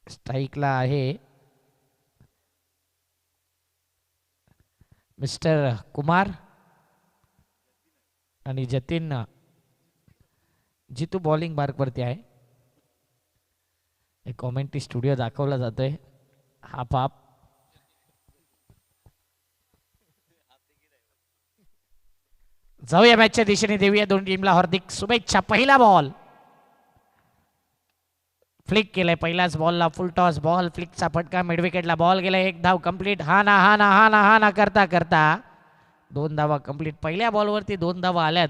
स्ट्राईकला आहे मिस्टर कुमार आणि जतीन जितू बॉलिंग मार्कवरती आहे. एक कॉमेंट्री स्टुडिओ दाखवला जातोय. हाफ हाफ जाऊया मॅचच्या दिशेने, देऊया दोन टीमला हार्दिक शुभेच्छा. पहिला बॉल फ्लिक केलाय, पहिल्याच बॉलला फुल टॉस बॉल, फ्लिकचा फटका, मिड विकेटला बॉल गेला. एक धाव कंप्लीट. हा ना हा ना हा ना हा ना करता करता 2 धावा कंप्लीट. पहिल्या बॉलवरती 2 धावा आल्यात.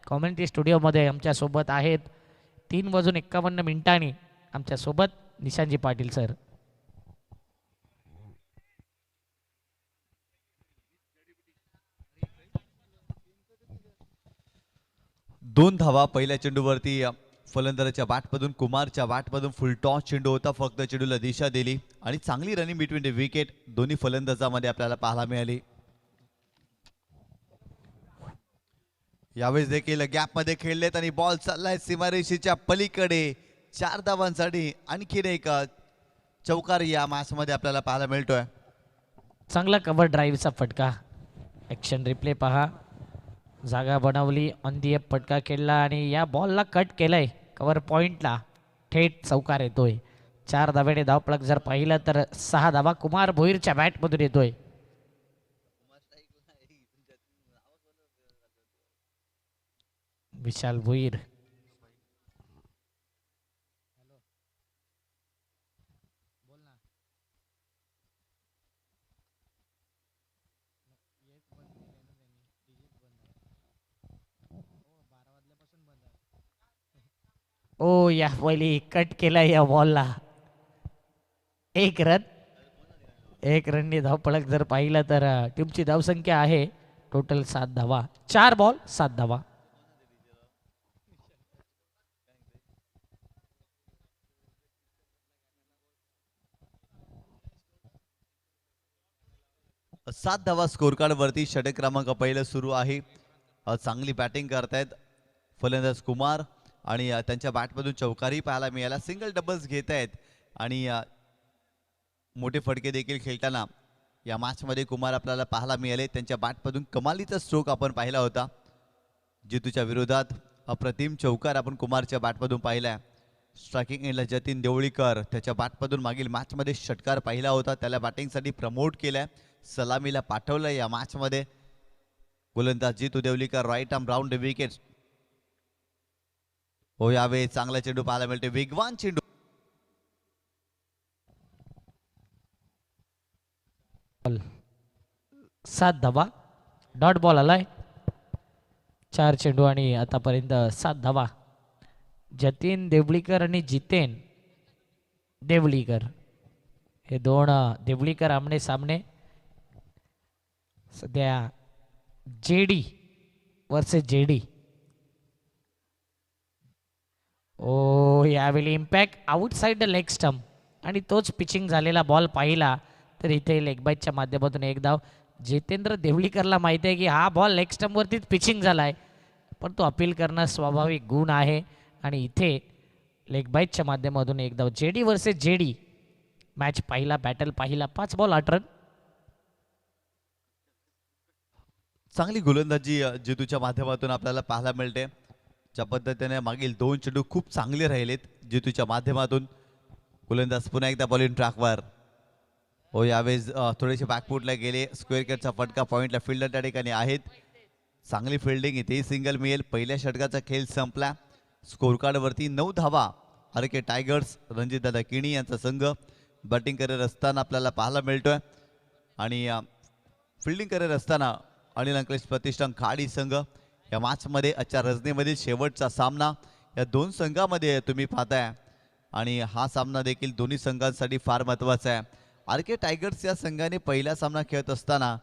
कॉमेंट्री स्टुडिओमध्ये आमच्यासोबत आहेत 3:51 आमच्यासोबत निशांजी पाटील सर. दोन धावा पहिल्या चेंडूवरती फलंदाजाच्या बॅटमधून, कुमारच्या बॅटमधून फुल टॉस चेंडू होता. फक्त चेंडूला दिशा दिली आणि चांगली रनिंग बिटवीन द विकेट दोन्ही फलंदाजामध्ये आपल्याला पाहायला मिळाली. यावेळेस देखील गॅपमध्ये खेळलेत आणि बॉल चाललाय सीमारेषेच्या पलीकडे. 4 धावांसाठी आणखीन एक चौकार या मॅचमध्ये आपल्याला पाहायला मिळतोय. चांगला कव्हर ड्राईव्हचा फटका. ॲक्शन रिप्ले पहा. जागा बनवली, ऑन दी एप फटका खेळला आणि या बॉलला कट केलंय कव्हर पॉइंटला. थेट चौकार येतोय. 4 धावेने धावपळक जर पाहिलं तर 6 धावा कुमार भोईरच्या बॅटमधून येतोय. विशाल भोईर ओ या पहिली कट केला या बॉलला. एक रननी धावपळक जर पाहिलं तर टीमची धावसंख्या आहे टोटल 7 धावा. 4 बॉल 7 धावा. सात धावा स्कोर कार्ड वरती. षटक क्रमांक पहिलं सुरू आहे. चांगली बॅटिंग करतायत फलंदाज कुमार आणि त्यांच्या बॅटमधून चौकारी पाहायला मिळाला. सिंगल डबल्स घेत आहेत आणि मोठे फटके देखील खेळताना या मॅचमध्ये कुमार आपल्याला पाहायला मिळाले. त्यांच्या बॅटमधून कमालीचा स्ट्रोक आपण पाहिला होता जितूच्या विरोधात. अप्रतिम चौकार आपण कुमारच्या बॅटमधून पाहिलाय. स्ट्रायकिंग एंडला जतीन देवळीकर, त्याच्या बॅटमधून मागील मॅचमध्ये षटकार पाहिला होता. त्याला बॅटिंगसाठी प्रमोट केलंय, सलामीला पाठवलंय या मॅचमध्ये. गोलंदाज Jitu Deolikar right arm round the wicket. हो यावेळी चांगला चेंडू पाहायला मिळते, वेगवान चेंडू. सात धावा. डॉट बॉल आलाय. 4 चेंडू आणि आतापर्यंत 7 धावा. जतीन देवळीकर आणि जितेन देवळीकर हे दोन देवळीकर आमने सामने. सध्या जेडी वर्सेस जेडी. ओ यावेळी impact outside the leg stump आणि तोच पिचिंग झालेला बॉल पाहिला तर इथे लेग बाईटच्या माध्यमातून एक धाव. जितेंद्र देवळीकरला माहिती आहे की हा बॉल लेग स्टंपवरतीच पिचिंग झालाय, पण तो अपील करणं स्वाभाविक गुण आहे आणि इथे लेग बाईटच्या माध्यमातून एक धाव. जेडी वर्सेस जेडी मॅच पाहिला, बॅटल पाहिला. 5 बॉल 8 रन. चांगली गोलंदाजी जितूच्या माध्यमातून आपल्याला पाहायला मिळते. ज्या पद्धतीने मागील 2 चेंडू खूप चांगले राहिलेत जितूच्या माध्यमातून. गोलंदाज पुन्हा एकदा बॉलिंग ट्रॅकवर. हो यावेळेस थोडेसे बॅकफुटला गेले. स्क्वेअर कटचा फटका पॉइंटला. फिल्डर त्या ठिकाणी आहेत. चांगली फिल्डिंग, इथेही सिंगल मिळेल. पहिल्या षटकाचा खेळ संपला. स्कोर कार्डवरती 9 धावा. आर.के. टायगर्स रणजितदादा किणी यांचा संघ बॅटिंग करत असताना आपल्याला पाहायला मिळतोय आणि फिल्डिंग करत असताना अनिल अंकलेश प्रतिष्ठान खाडी संघ. या मॅचमध्ये आजच्या रजनीमधील शेवटचा सामना या 2 संघामध्ये तुम्ही पाहताय आणि हा सामना देखील दोन्ही संघांसाठी फार महत्त्वाचा आहे. आर.के. टायगर्स या संघाने पहिला सामना खेळत असताना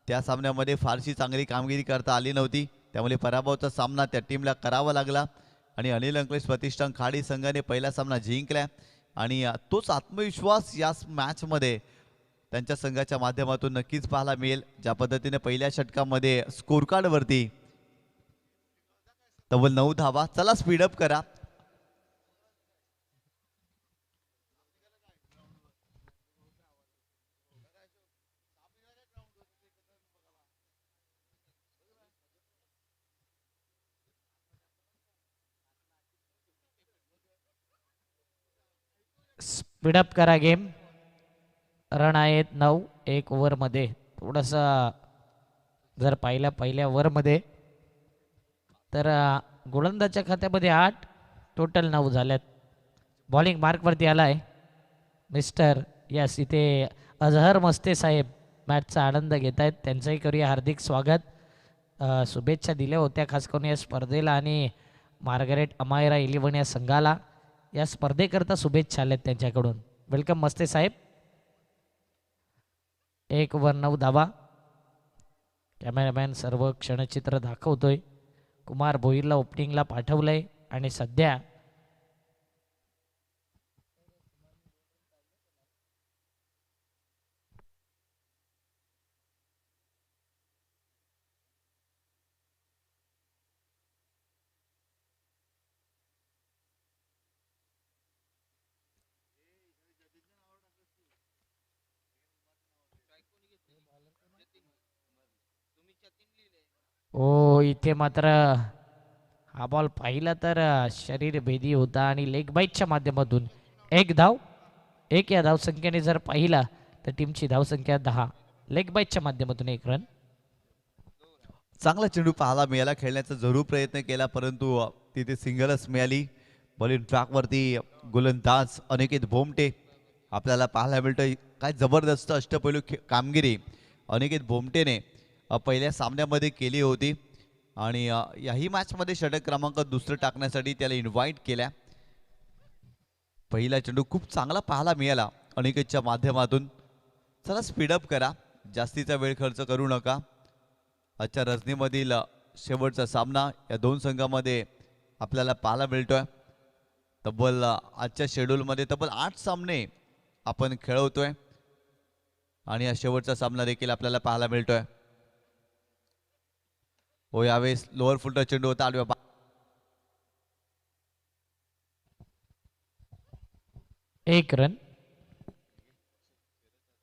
त्या सामन्यामध्ये फारशी चांगली कामगिरी करता आली नव्हती, त्यामुळे पराभवाचा सामना त्या टीमला करावा लागला आणि अनिल अंकलेश प्रतिष्ठान खाडी संघाने पहिला सामना जिंकला आणि तोच आत्मविश्वास या मॅचमध्ये त्यांच्या संघाच्या माध्यमातून नक्कीच पाहायला मिळेल. ज्या पद्धतीने पहिल्या षटकामध्ये स्कोर कार्डवरती तब्बल 9 धावा. चला स्पीडअप करा. स्पीडअप करा गेम. रन आहेत 9 एक ओव्हरमध्ये. थोडंसं जर पाहिलं पहिल्या ओव्हरमध्ये तर गोलंदाजच्या खात्यामध्ये 8 टोटल 9 झाल्यात. बॉलिंग मार्कवरती आलाय मिस्टर यस इथे अझहर मस्ते साहेब मॅचचा आनंद घेत आहेत. त्यांचंही करूया हार्दिक स्वागत. शुभेच्छा दिल्या होत्या खास करून या स्पर्धेला आणि मार्गरेट अमायरा 11 या संघाला या स्पर्धेकरता शुभेच्छा आल्यात त्यांच्याकडून. वेलकम मस्ते साहेब. 1 ओव्हर 9 धावा. कॅमेरामॅन सर्व क्षणचित्र दाखवतोय. कुमार भोईरला ओपनिंगला पाठवलंय आणि सध्या ओ इथे मात्र हा बॉल पाहिला तर शरीर भेदी होता आणि लेग बाईटच्या माध्यमातून 1 धाव. 1 या धावसंख्येने जर पाहिला तर टीमची धावसंख्या 10. लेग बाईटच्या माध्यमातून 1 रन. चांगला चेंडू पाहायला मिळाला. खेळण्याचा जरूर प्रयत्न केला परंतु तिथे सिंगलच मिळाली. बॉलिंग ट्रॅकवरती गोलंदाज अनिकेत भोमटे आपल्याला पाहायला मिळतोय. काय जबरदस्त अष्टपैलू कामगिरी अनिकेत भोमटेने पहिल्या सामन्यामध्ये केली होती आणि याही मॅचमध्ये षटक क्रमांक दुसरं टाकण्यासाठी त्याला इन्व्हाइट केल्या. पहिला चेंडू खूप चांगला पाहायला मिळाला अनिकेतच्या माध्यमातून. चला स्पीडअप करा, जास्तीचा वेळ खर्च करू नका. आजच्या रजनीमधील शेवटचा सामना या दोन संघामध्ये आपल्याला पाहायला मिळतोय. तब्बल आजच्या शेड्यूलमध्ये तब्बल 8 सामने आपण खेळवतोय आणि या शेवटचा सामना देखील आपल्याला पाहायला मिळतोय. हो यावेळेस लोअर फुलचा चेंडू होता. 1 रन.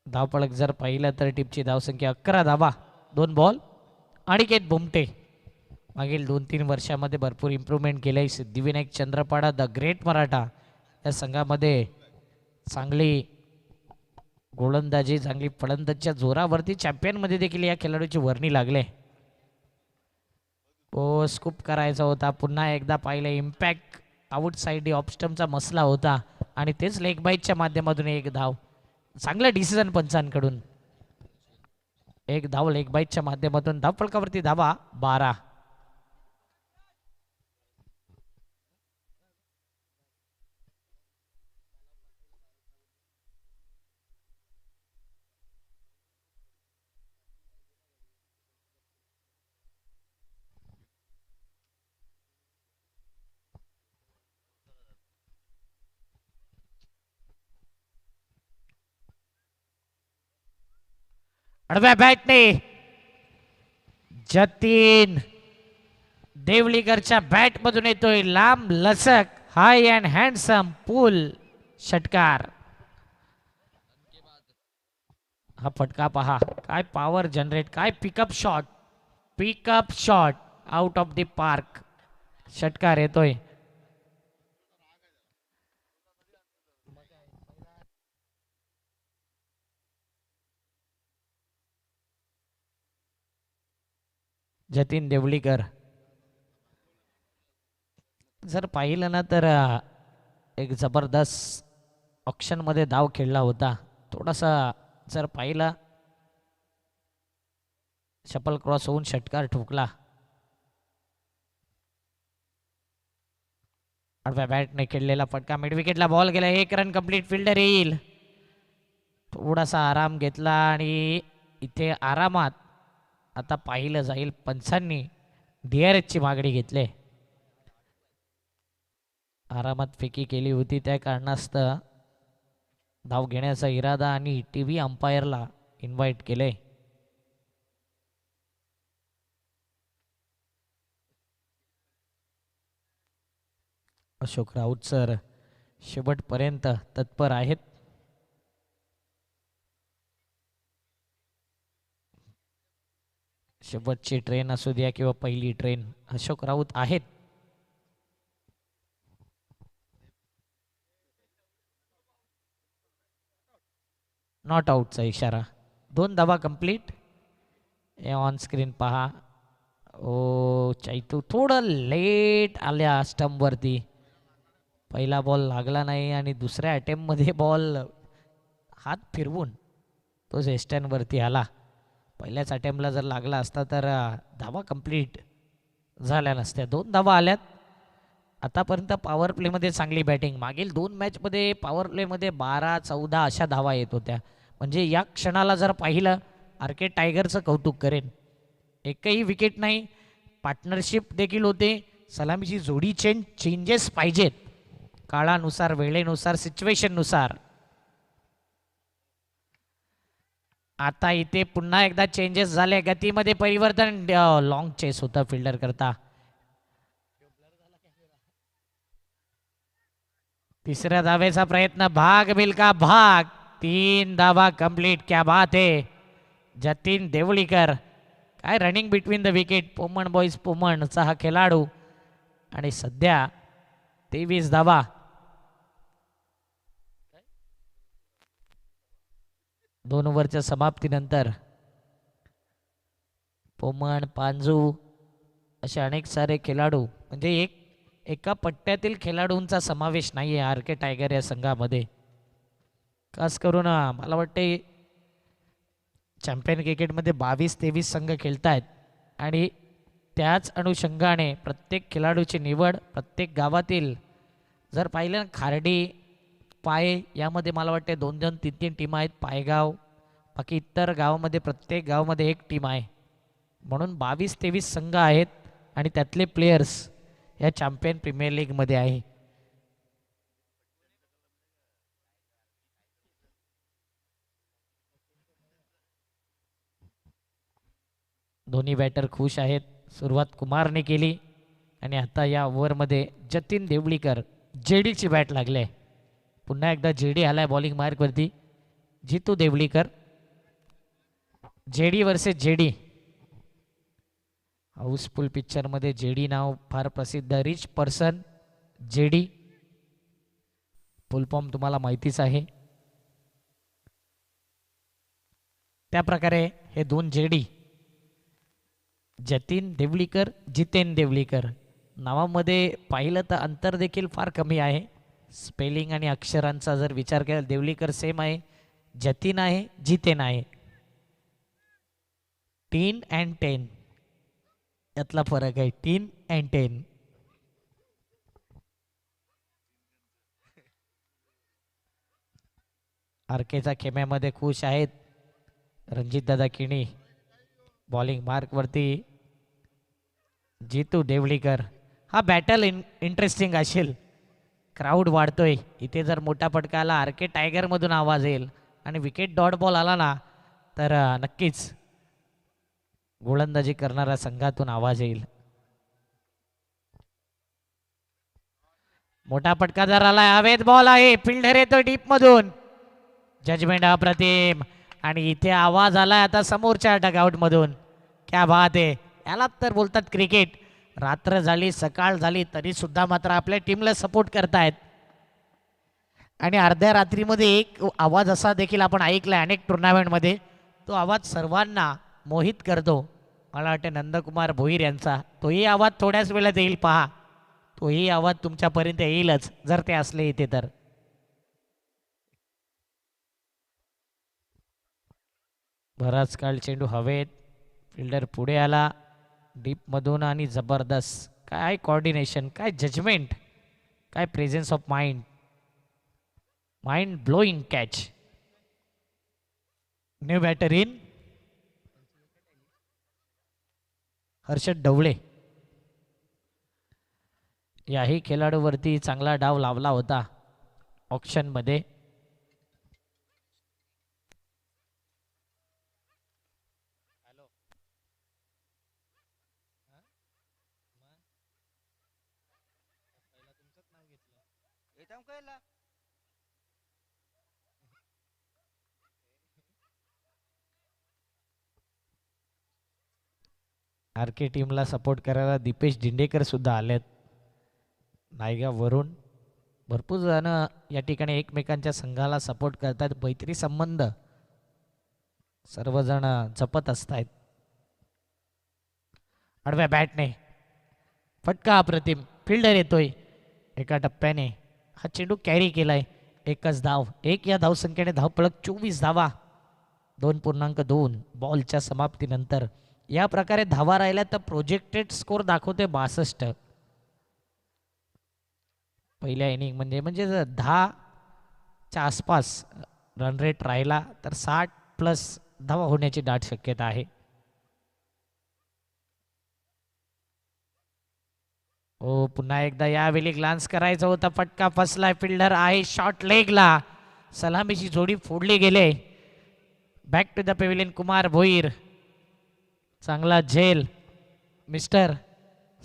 धावपळक जर पाहिलं तर टीमची धावसंख्या 11 धावा 2 बॉल. अनिकेत भोमटे मागील 2-3 वर्षामध्ये भरपूर इम्प्रूव्हमेंट केलंय. सिद्धिविनायक चंद्रपाडा द ग्रेट मराठा या संघामध्ये चांगली गोलंदाजी चांगली फलंदाजीच्या जोरावरती चॅम्पियनमध्ये देखील या खेळाडूची वर्णी लागले. ओ स्कूप करायचा होता. पुन्हा एकदा पाहिलं इम्पॅक्ट आउटसाइड ऑफ स्टंपचा मसला होता आणि तेच लेग बाईटच्या माध्यमातून 1 धाव. चांगलं डिसिजन पंचांकडून. 1 धाव लेग बाईटच्या माध्यमातून. धावफलकावरती धावा 12. आडव्या बॅटने जतीन देवलीकरच्या बॅट मधून येतोय लांब लचक हाय अँड हँडसम पूल षटकार. हा फटका पहा काय पॉवर जनरेट, काय pickup shot out of the park. षटकार येतोय. जतीन देवलीकर जर पाहिलं ना तर एक जबरदस्त ऑक्शनमध्ये धाव खेळला होता. थोडासा जर पाहिला शपल क्रॉस होऊन षटकार ठोकला. आडव्या बॅटने खेळलेला फटका मिड विकेटला बॉल गेला. 1 रन कंप्लीट. फिल्डर येईल. थोडासा आराम घेतला आणि इथे आरामात आता पाहिलं जाईल. पंचांनी DRSची मागणी घेतली. आरामात फेकी केली होती त्या कारणास्तव धाव घेण्याचा इरादा आणि टीव्ही अंपायरला इन्व्हाइट केले. अशोक राऊत सर शेवटपर्यंत तत्पर आहेत. शेवटची ट्रेन असू द्या किंवा पहिली ट्रेन, अशोक राऊत आहेत. नॉट आऊटचा इशारा. 2 धावा कंप्लीट. हे ऑन स्क्रीन पहा. ओ चैतू थोडं लेट आल्या स्टंपवरती. पहिला बॉल लागला नाही आणि दुसऱ्या अटेम्प्टमध्ये बॉल हात फिरवून तो वेस्टर्नवरती आला. पहिल्याच अटेम्प्टला जर लागला असता तर धावा कंप्लीट झाल्या नसत्या. 2 धावा आल्यात. आतापर्यंत पॉवर प्लेमध्ये चांगली बॅटिंग. मागील 2 मॅचमध्ये पॉवर प्लेमध्ये 12-14 अशा धावा येत होत्या. म्हणजे या क्षणाला जर पाहिलं आर के टायगरचं कौतुक करेन. एकही विकेट नाही. पार्टनरशिप देखील होते. सलामीची जोडी चेंजेस पाहिजेत काळानुसार, वेळेनुसार, सिच्युएशननुसार. आता इथे पुन्हा एकदा चेंजेस झाले. गतीमध्ये परिवर्तन. लॉंग चेस होता फिल्डर करता. तिसऱ्या धावेचा प्रयत्न. भाग मिल्का भाग. 3 धावा कंप्लीट. क्या बात है जतीन देवळीकर. काय running between the wicket. Poman boys पोमणचा हा खेळाडू. आणि सध्या 23 धावा. दोन ओव्हरच्या समाप्तीनंतर पोमण, पांजू असे अनेक सारे खेळाडू, म्हणजे एका पट्ट्यातील खेळाडूंचा समावेश नाही आहे आर के टायगर या संघामध्ये. खास करून मला वाटते चॅम्पियन क्रिकेटमध्ये 22-23 संघ खेळत आहेत आणि त्याच अनुषंगाने प्रत्येक खेळाडूची निवड प्रत्येक गावातील जर पाहिलं खार्डी, पाय यामध्ये मला वाटते 2-2, 3-3 टीम आहेत. पायगाव, बाकी इतर गावामध्ये प्रत्येक गावामध्ये एक टीम आहे. म्हणून 22-23 संघ आहेत आणि त्यातले प्लेयर्स या चॅम्पियन प्रीमियर लीगमध्ये आहे. दोन्ही बॅटर खुश आहेत. सुरुवात कुमारने केली आणि आता या ओव्हरमध्ये जतीन देवळीकर जेडीची बॅट लागले. पुन्हा एकदा जेडी आलाय बॉलिंग मार्कवरती. Jitu Deolikar. JD versus JD. Housefull पिक्चरमध्ये जेडी नाव फार प्रसिद्ध. Rich person JD. Full form तुम्हाला माहितीच आहे. त्या प्रकारे हे 2 जेडी जतीन देवळीकर, जितेन देवळीकर. नावामध्ये पाहिलं तर अंतर देखील फार कमी आहे. स्पेलिंग आणि अक्षरांचा जर विचार केला देवळीकर सेम आहे, जतीन आहे, जितेन आहे. 10 and 10 यातला फरक आहे. 10 and 10. आरकेच्या खेम्यामध्ये खुश आहेत रणजित दादा किणी. बॉलिंग मार्कवरती जितू देवळीकर. हा बॅटल इंटरेस्टिंग असेल. क्राऊड वाढतोय इथे. जर मोठा फटका आला आर के टायगरमधून आवाज येईल आणि विकेट डॉट बॉल आला ना तर नक्कीच गोलंदाजी करणाऱ्या संघातून आवाज येईल. मोठा फटका जर आला. हवेत बॉल आहे. फिल्डर येतो डीप मधून. जजमेंट अप्रतिम. आणि इथे आवाज आलाय आता समोरच्या डगआउट मधून. क्या बात आहे. याला तर बोलतात क्रिकेट. रात्र झाली, सकाळ झाली तरी सुद्धा मात्र आपल्या टीमला सपोर्ट करतायत. आणि अर्ध्या रात्रीमध्ये एक आवाज असा देखील आपण ऐकलाय अनेक टुर्नामेंटमध्ये. तो आवाज सर्वांना मोहित करतो. मला वाटतं नंदकुमार भोईर यांचा तोही आवाज थोड्याच वेळात येईल. पहा, तोही आवाज तुमच्यापर्यंत येईलच जर ते असले इथे तर. बराच काळ चेंडू हवेत. फिल्डर पुढे आला डीपमधून आणि जबरदस्त. काय कोऑर्डिनेशन, काय जजमेंट, काय presence of mind. Mind blowing catch. New batter in Harshad Dhawale. याही खेळाडूवरती चांगला डाव लावला होता ऑक्शनमध्ये. आर के टीमला सपोर्ट करायला दीपेश दिंडेकर सुद्धा आलेत नायगाववरून. भरपूर जण या ठिकाणी एकमेकांच्या संघाला सपोर्ट करतात. मैत्री संबंध सर्वजण जपत असतायत. आडव्या बॅटने फटका अप्रतिम. फिल्डर येतोय एका टप्प्याने. हा चेंडू कॅरी केलाय. एकच धाव. एक या धावसंख्येने धावपळक 24 धावा. 2.2 बॉलच्या समाप्तीनंतर. या प्रकारे धावा राहिल्या तर प्रोजेक्टेड स्कोर दाखवते 62. पहिल्या इनिंग म्हणजे जर 10च्या आसपास रन रेट राहिला तर 60+ धावा होण्याची दाट शक्यता आहे. हो पुन्हा एकदा यावेळी ग्लान्स करायचा होता. फटका फसलाय. फिल्डर आहे शॉर्ट लेगला. सलामीची जोडी फोडली गेले. Back to the pavilion Kumar Bhoir. चांगला झेल मिस्टर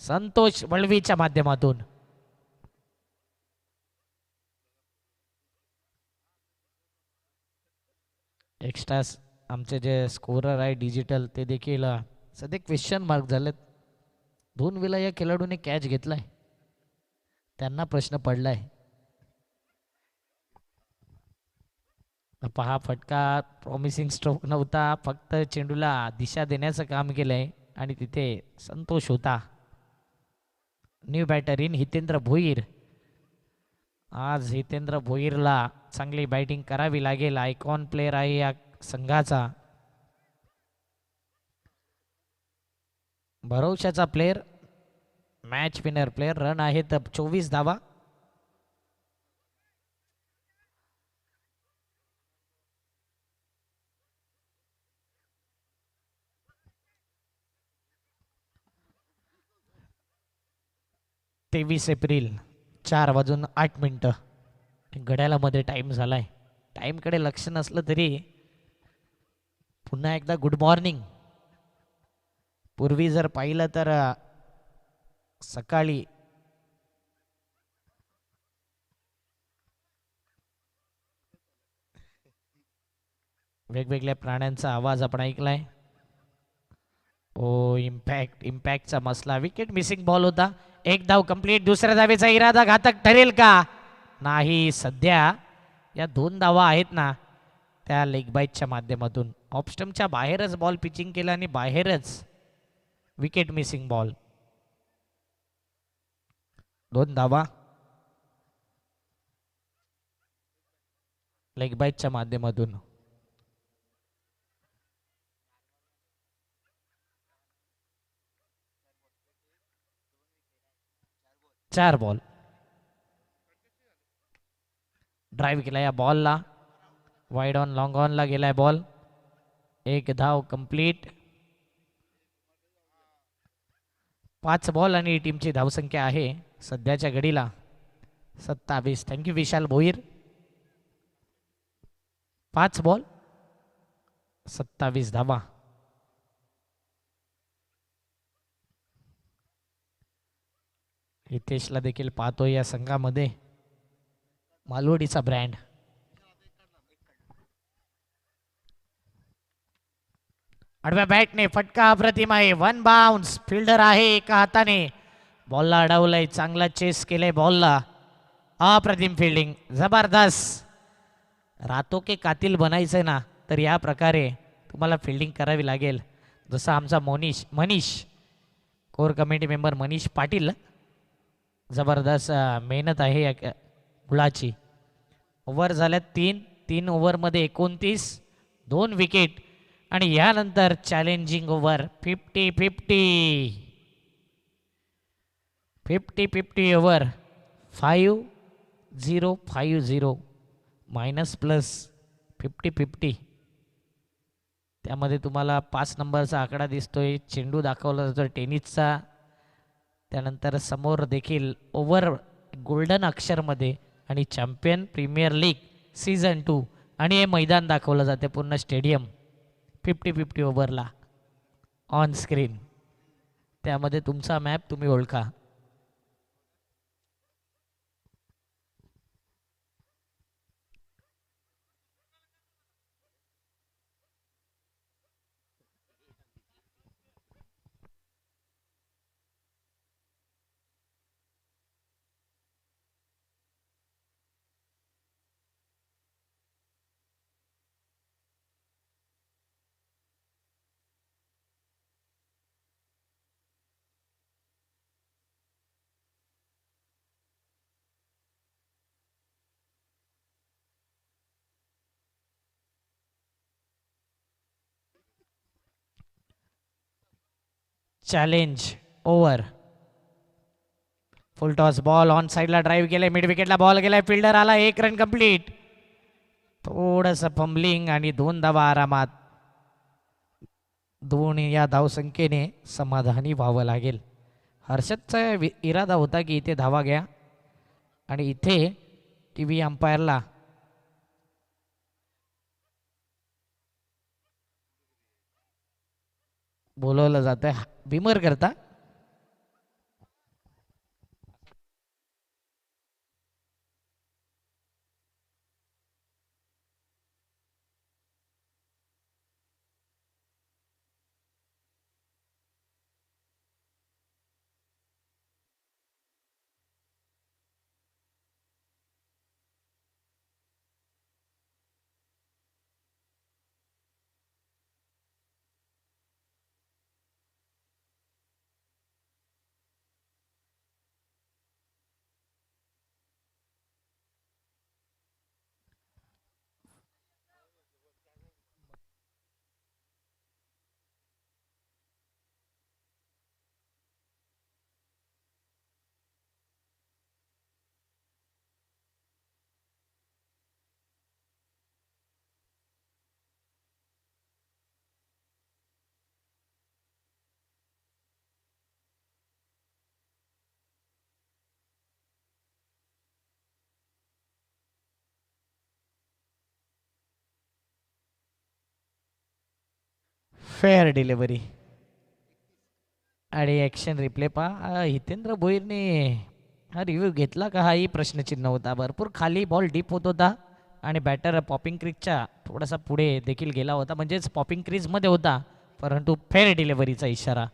संतोष वळवीच्या माध्यमातून. एक्स्ट्रा आमचे जे स्कोरर आहे डिजिटल ते देखील सध्या क्वेश्चन मार्क झालेत. 2 वेळा या खेळाडूने कॅच घेतलाय. त्यांना प्रश्न पडलाय. पहा फटका प्रॉमिसिंग स्ट्रोक नव्हता. फक्त चेंडूला दिशा देण्याचं काम केलंय आणि तिथे संतोष होता. New batter in Hitendra Bhoir. आज हितेंद्र भोईरला चांगली बॅटिंग करावी लागेल. आयकॉन प्लेअर आहे या संघाचा. भरवशाचा player. Match winner player. Run आहेत 24 धावा. एप्रिल 4:08. घड्याळामध्ये टाइम झालाय. टाइमकडे लक्ष नसलं तरी पुन्हा एकदा गुड मॉर्निंग. पूर्वी जर पाहिलं तर सकाळी वेगवेगळ्या प्राण्यांचा आवाज आपण ऐकलाय. ओ इम्पॅक्टचा मसला. विकेट मिसिंग बॉल होता. एक धाव कंप्लीट. दुसऱ्या धावेचा इरादा घातक ठरेल का? नाही. सध्या या 2 धावा आहेत ना त्या लेग बाईटच्या माध्यमातून. ऑफस्टम्पच्या बाहेरच बॉल पिचिंग केला आणि बाहेरच विकेट मिसिंग बॉल. 2 धावा लेग बाईटच्या माध्यमातून. 4 बॉल. ड्राईव्ह केला या बॉलला. वाईड ऑन लॉंग ऑनला गेलाय बॉल. एक धाव कंप्लीट. 5 बॉल आणि टीमची धावसंख्या आहे सध्याच्या घडीला 27. थँक्यू विशाल भोईर. 5 बॉल 27 धावा. हितेशला देखील पाहतोय या संघामध्ये. मालवडीचा ब्रँड. आडव्या बॅटने फटका अप्रतिम आहे. 1 बाउन्स. फिल्डर आहे एका हाताने. बॉलला अडवलंय. चांगला चेस केलंय बॉलला. अप्रतिम फिल्डिंग. जबरदस्त. रातो के कातिल बनायचंय ना तर या प्रकारे तुम्हाला फिल्डिंग करावी लागेल. जसं आमचा Manish core committee member Manish Patil. जबरदस्त मेहनत आहे या मुलाची. ओव्हर झाल्यात 3 ओव्हरमध्ये 29. 2 विकेट आणि यानंतर challenging over 50-50 over 50-50 minus plus 50-50. त्यामध्ये तुम्हाला 5 नंबरचा आकडा दिसतोय. चेंडू दाखवला जातो टेनिसचा. त्यानंतर समोर देखील ओव्हर गोल्डन अक्षरमध्ये आणि चॅम्पियन प्रीमियर लीग सीझन 2 आणि हे मैदान दाखवलं जाते पूर्ण स्टेडियम 50-50 ओव्हरला ऑन स्क्रीन. त्यामध्ये तुमचा मॅप तुम्ही ओळखा. Challenge over. Full toss ball on साईडला ड्राईव्ह केलाय, मिड विकेटला बॉल गेलाय, फिल्डर आला, 1 रन कंप्लीट. थोडस फंबलिंग आणि 2 धावा आरामात. 2 या धावसंख्येने समाधानी व्हावं लागेल. हर्षदचा इरादा होता की इथे धावा घ्या आणि इथे टीव्ही अंपायरला बोलवलं जातं बिमर करता. फेअर डिलिव्हरी आणि ॲक्शन रिप्ले पहा. हितेंद्र भोईरने हा रिव्ह्यू घेतला का हाही प्रश्नचिन्ह होता. भरपूर खाली बॉल डीप होत होता आणि बॅटर पॉपिंग क्रीजच्या थोडासा पुढे देखील गेला होता, म्हणजेच पॉपिंग क्रीजमध्ये होता, परंतु फेअर डिलिव्हरीचा इशारा.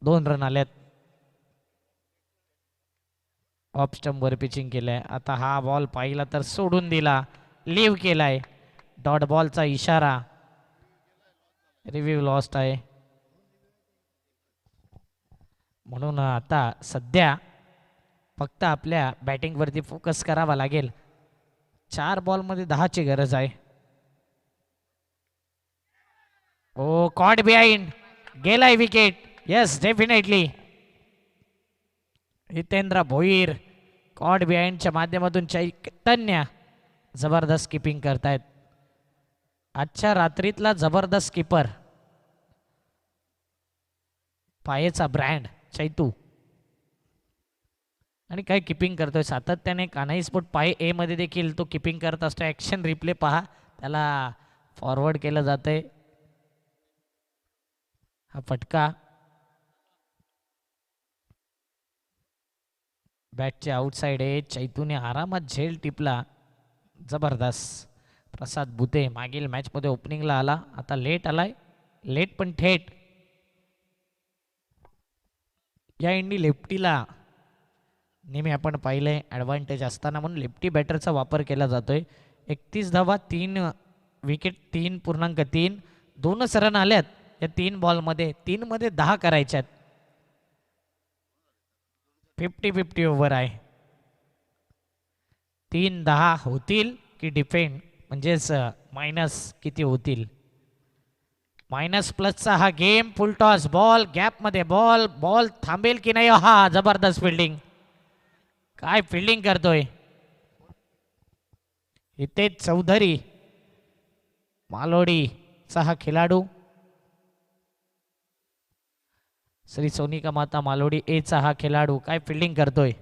2 रन आल्यात. ऑफ स्टंपवर पिचिंग केलंय. आता हा बॉल पाहिला तर सोडून दिला, लीव्ह केलाय. डॉट बॉलचा इशारा. रिव्ह्यू लॉस्ट आहे, म्हणून आता सध्या फक्त आपल्या बॅटिंगवरती फोकस करावा लागेल. 4 बॉलमध्ये 10ची गरज आहे. ओ कॉट बिहाइंड, गेलाय wicket. Yes definitely Hitendra Bhoir caught बिहाइंडच्या माध्यमातून चैतन्य जबरदस्त किपिंग करतायत. आजच्या रात्रीतला जबरदस्त किपर, पायेचा ब्रँड चैतू. आणि काय किपिंग करतोय सातत्याने. कानाई स्पोर्ट पाय ए मध्ये देखील तो किपिंग करत असतो. ॲक्शन रिप्ले पहा, त्याला फॉरवर्ड केलं जातंय. हा फटका बॅटचे आउटसाइड आहे. चैतूने आरामात झेल टिपला, जबरदस्त. प्रसाद बुते मागील मॅचमध्ये ओपनिंगला आला, आता लेट आलाय, लेट पण थेट. या इंडी लेफ्टीला नेहमी आपण पाहिलंय ॲडव्हान्टेज असताना, म्हणून लेफ्टी बॅटरचा वापर केला जातोय. 31 धावा, 3 विकेट, 3.3, 2च रन आल्यात या 3 बॉलमध्ये. 3 मध्ये 10 करायच्यात. 50-50 ओव्हर आहे. 3-10 होतील की डिफेंड, म्हणजेच मायनस किती होतील. मायनस प्लसचा हा गेम. फुल टॉस बॉल, गॅपमध्ये बॉल, बॉल थांबेल की नाही. हा जबरदस्त फिल्डिंग, काय फिल्डिंग करतोय हितेश चौधरी, मालोडीचा हा खेळाडू. श्री सोनिका माता मालोडी एचा हा खेळाडू काय फिल्डिंग करतोय.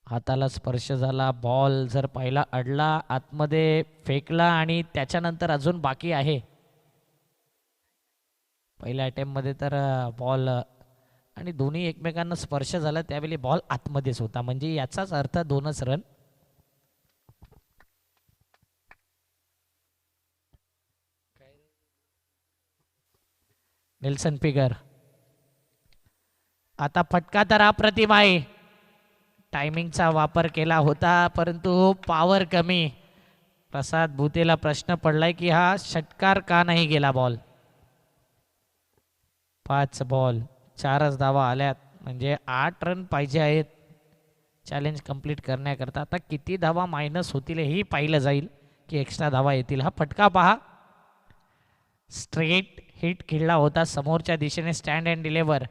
हाताला स्पर्श झाला, बॉल जर पहिला अडला, आतमध्ये फेकला आणि त्याच्यानंतर अजून बाकी आहे. पहिल्या अटेम्प्टमध्ये तर बॉल आणि दोन्ही एकमेकांना स्पर्श झाला, त्यावेळी बॉल आतमध्येच होता, म्हणजे याचाच अर्थ 2च रन. Nelson figure. आता फटका तर अप्रतिम आहे. टायमिंगचा वापर केला होता, परंतु पॉवर कमी. प्रसाद भुतेला प्रश्न पडलाय की हा षटकार का नाही गेला बॉल. 5 बॉल 4च धावा आल्यात, म्हणजे 8 रन पाहिजे आहेत चॅलेंज कंप्लीट करण्याकरता. आता किती धावा मायनस होतील हेही पाहिलं जाईल की एक्स्ट्रा धावा येतील. हा फटका पहा, स्ट्रेट हिट खेळला होता समोरच्या दिशेने, stand and deliver.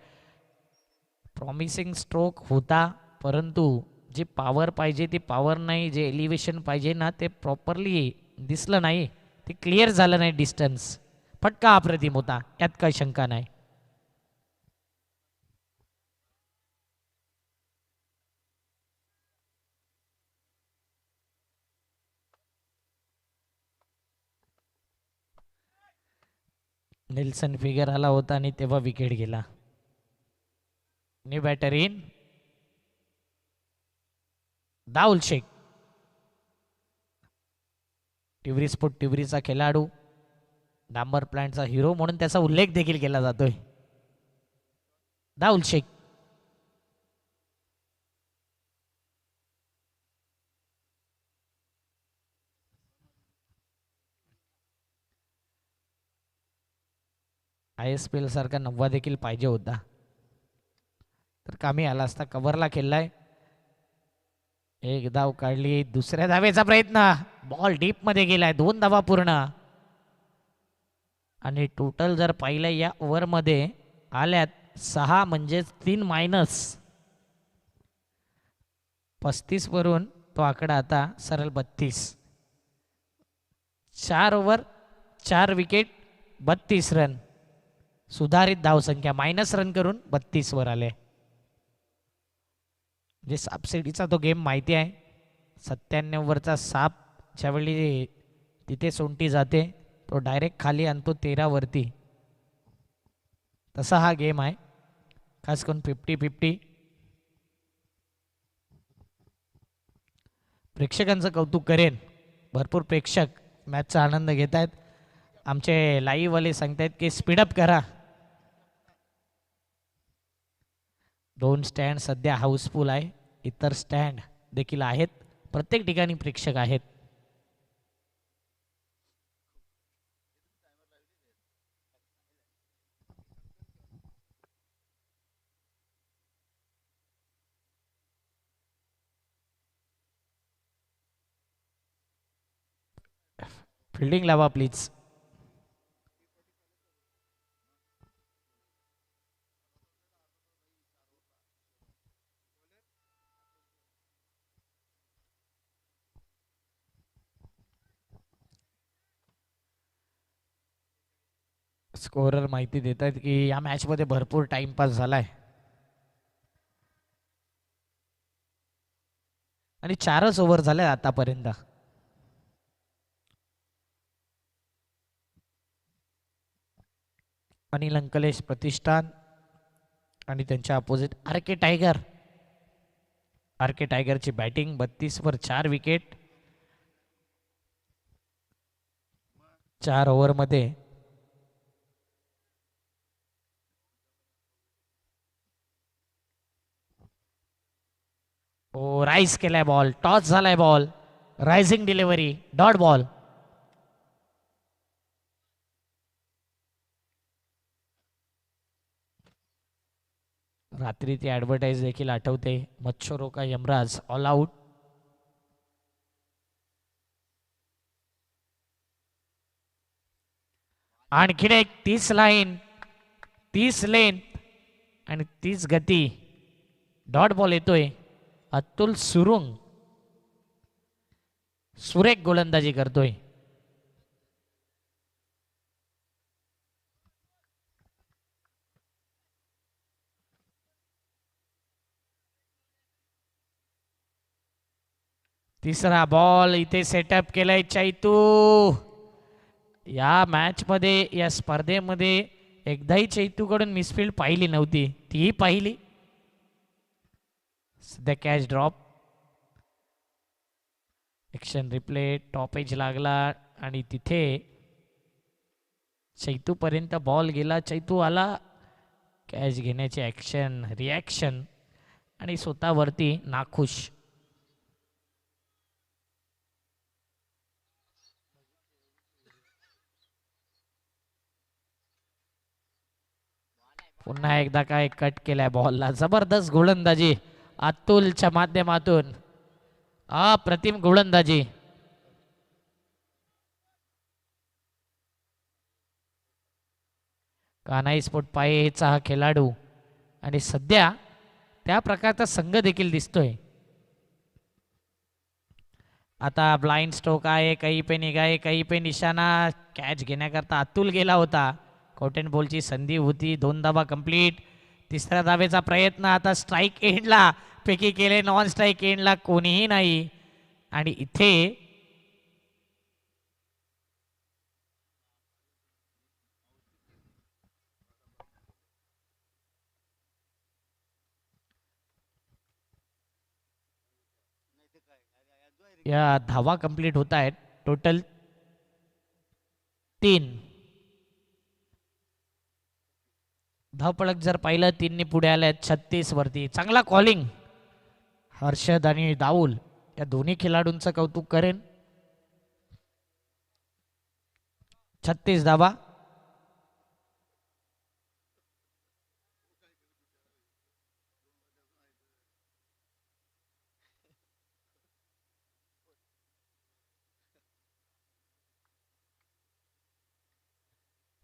Promising stroke होता, परंतु जी पॉवर पाहिजे ती पॉवर नाही, जे एलिव्हेशन पाहिजे ना ते प्रॉपरली दिसलं नाही, ते क्लिअर झालं नाही डिस्टन्स. फटका अप्रतिम होता, यात काही शंका नाही. नेल्सन फिगर आला होता आणि तेव्हा विकेट गेला. New batter in, Daul Shaikh. Tiwari sport टिवरीचा खेळाडू, डांबर प्लांटचा हिरो म्हणून त्याचा उल्लेख देखील केला जातोय. दाऊल शेख. ISPL सारखा 9 देखील पाहिजे होता तर कामी आला असता. कव्हरला खेळलाय, एक धाव काढली, दुसऱ्या धावेचा प्रयत्न, बॉल डीप मध्ये गेलाय, 2 धावा पूर्ण. आणि टोटल जर पाहिलं या ओव्हरमध्ये आल्यात 6, म्हणजेच 3 मायनस. 35 वरून तो आकडा आता सरळ 32. 4 ओव्हर 4 विकेट 32 रन, सुधारित धावसंख्या, मायनस रन करून 32 वर आले. म्हणजे सापशिडीचा तो गेम माहिती आहे. 97 वरचा साप ज्यावेळी तिथे सोंटी जाते तो डायरेक्ट खाली आणतो 13 वरती. तसा हा गेम आहे, खास करून 50-50. प्रेक्षकांचं कौतुक करेन, भरपूर प्रेक्षक मॅचचा आनंद घेत आहेत. आमचे लाईव्हवाले सांगतायत की स्पीडअप करा. 2 स्टँड सध्या हाऊसफुल आहे, इतर स्टँड देखील आहेत, प्रत्येक ठिकाणी प्रेक्षक आहेत. फिल्डिंग लावा प्लीज. स्कोरर माहिती देत आहेत की या मॅचमध्ये भरपूर टाइमपास झालाय आणि 4च ओव्हर झाले आतापर्यंत. अनिल अंकलेश प्रतिष्ठान आणि त्यांच्या अपोजिट आर के टायगर. आर के टायगरची बॅटिंग, 32 वर 4 विकेट. 4 ओव्हरमध्ये ओ राईज केलाय बॉल, टॉस झालाय ball, rising delivery, dot ball. रात्री ती ऍडव्हर्टाईज देखील आठवते, मच्छरो का यमराज ऑल आउट. आणखीन एक 30 लाईन, 30 लेन आणि 30 गती. डॉट बॉल येतोय. अतुल सुरुंग सुरेख गोलंदाजी करतोय. तिसरा बॉल इथे सेटअप केलाय चैतू. या मॅच मध्ये, या स्पर्धेमध्ये एकदाही चैतूकडून मिसफिल्ड पाहिली नव्हती, तीही पाहिली. सध्या catch drop, action replay, top edge लागला आणि तिथे चैतू पर्यंत बॉल गेला. चैतू आला, कॅच घेण्याची ऍक्शन, रिॲक्शन आणि स्वतःवरती नाखुश. पुन्हा एकदा काय कट केलाय बॉलला, जबरदस्त गोलंदाजी अतुलच्या माध्यमातून अप्रतिम गोलंदाजी. कान्हाई स्पोर्ट पायेचा हा खेळाडू आणि सध्या त्या प्रकारचा संघ देखील दिसतोय. आता ब्लाइंड स्ट्रोक आहे, काही पे निघाए काही पे निशाणा. कॅच घेण्याकरता अतुल गेला होता. कॉटन बॉलची संधी होती. 2 धावा कंप्लीट. तिसऱ्या धावेचा प्रयत्न. आता स्ट्राईक एंडला पैकी केले, नॉन स्ट्राईक एंडला कोणीही नाही. आणि इथे या धावा कंप्लीट होत आहेत. टोटल 3 धावपळक जर पाहिलं 3 पुढे आल्यात 36 वरती. चांगला कॉलिंग हर्षद आणि दाऊल या दोन्ही खेळाडूंचं कौतुक करेन. 36 धावा.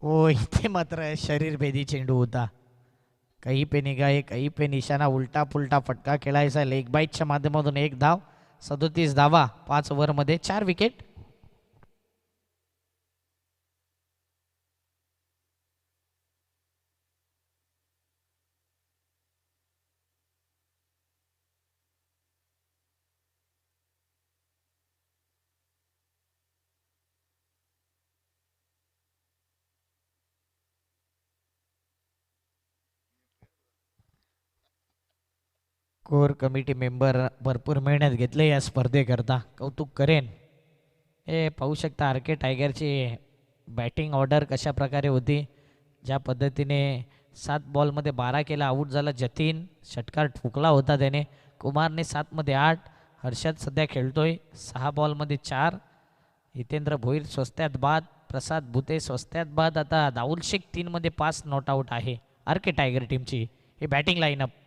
ओ इथे मात्र शरीरभेदी चेंडू होता. काही पे निघाए काही पे निशाणा. उलटा पुलटा फटका खेळायचा. लेग बाईटच्या माध्यमातून 1 धाव. 37 धावा 5 ओव्हरमध्ये 4 विकेट. कोर कमिटी मेंबर भरपूर मेहनत घेतले या स्पर्धेकरता, कौतुक करेन. हे पाहू शकता आर के टायगरची बॅटिंग ऑर्डर कशा प्रकारे होती. ज्या पद्धतीने 7 बॉलमध्ये 12 केला. आऊट झाला जतीन. षटकार ठोकला होता त्याने. कुमारने 7 मध्ये 8. हर्षद सध्या खेळतोय 6 बॉलमध्ये 4. हितेंद्र भोईर स्वस्त्यात बाद. प्रसाद भुते स्वस्त्यात बाद. आता दाऊल शेख 3 मध्ये 5 नॉट आऊट आहे आर के टायगर टीमची. ही बॅटिंग लाईनअप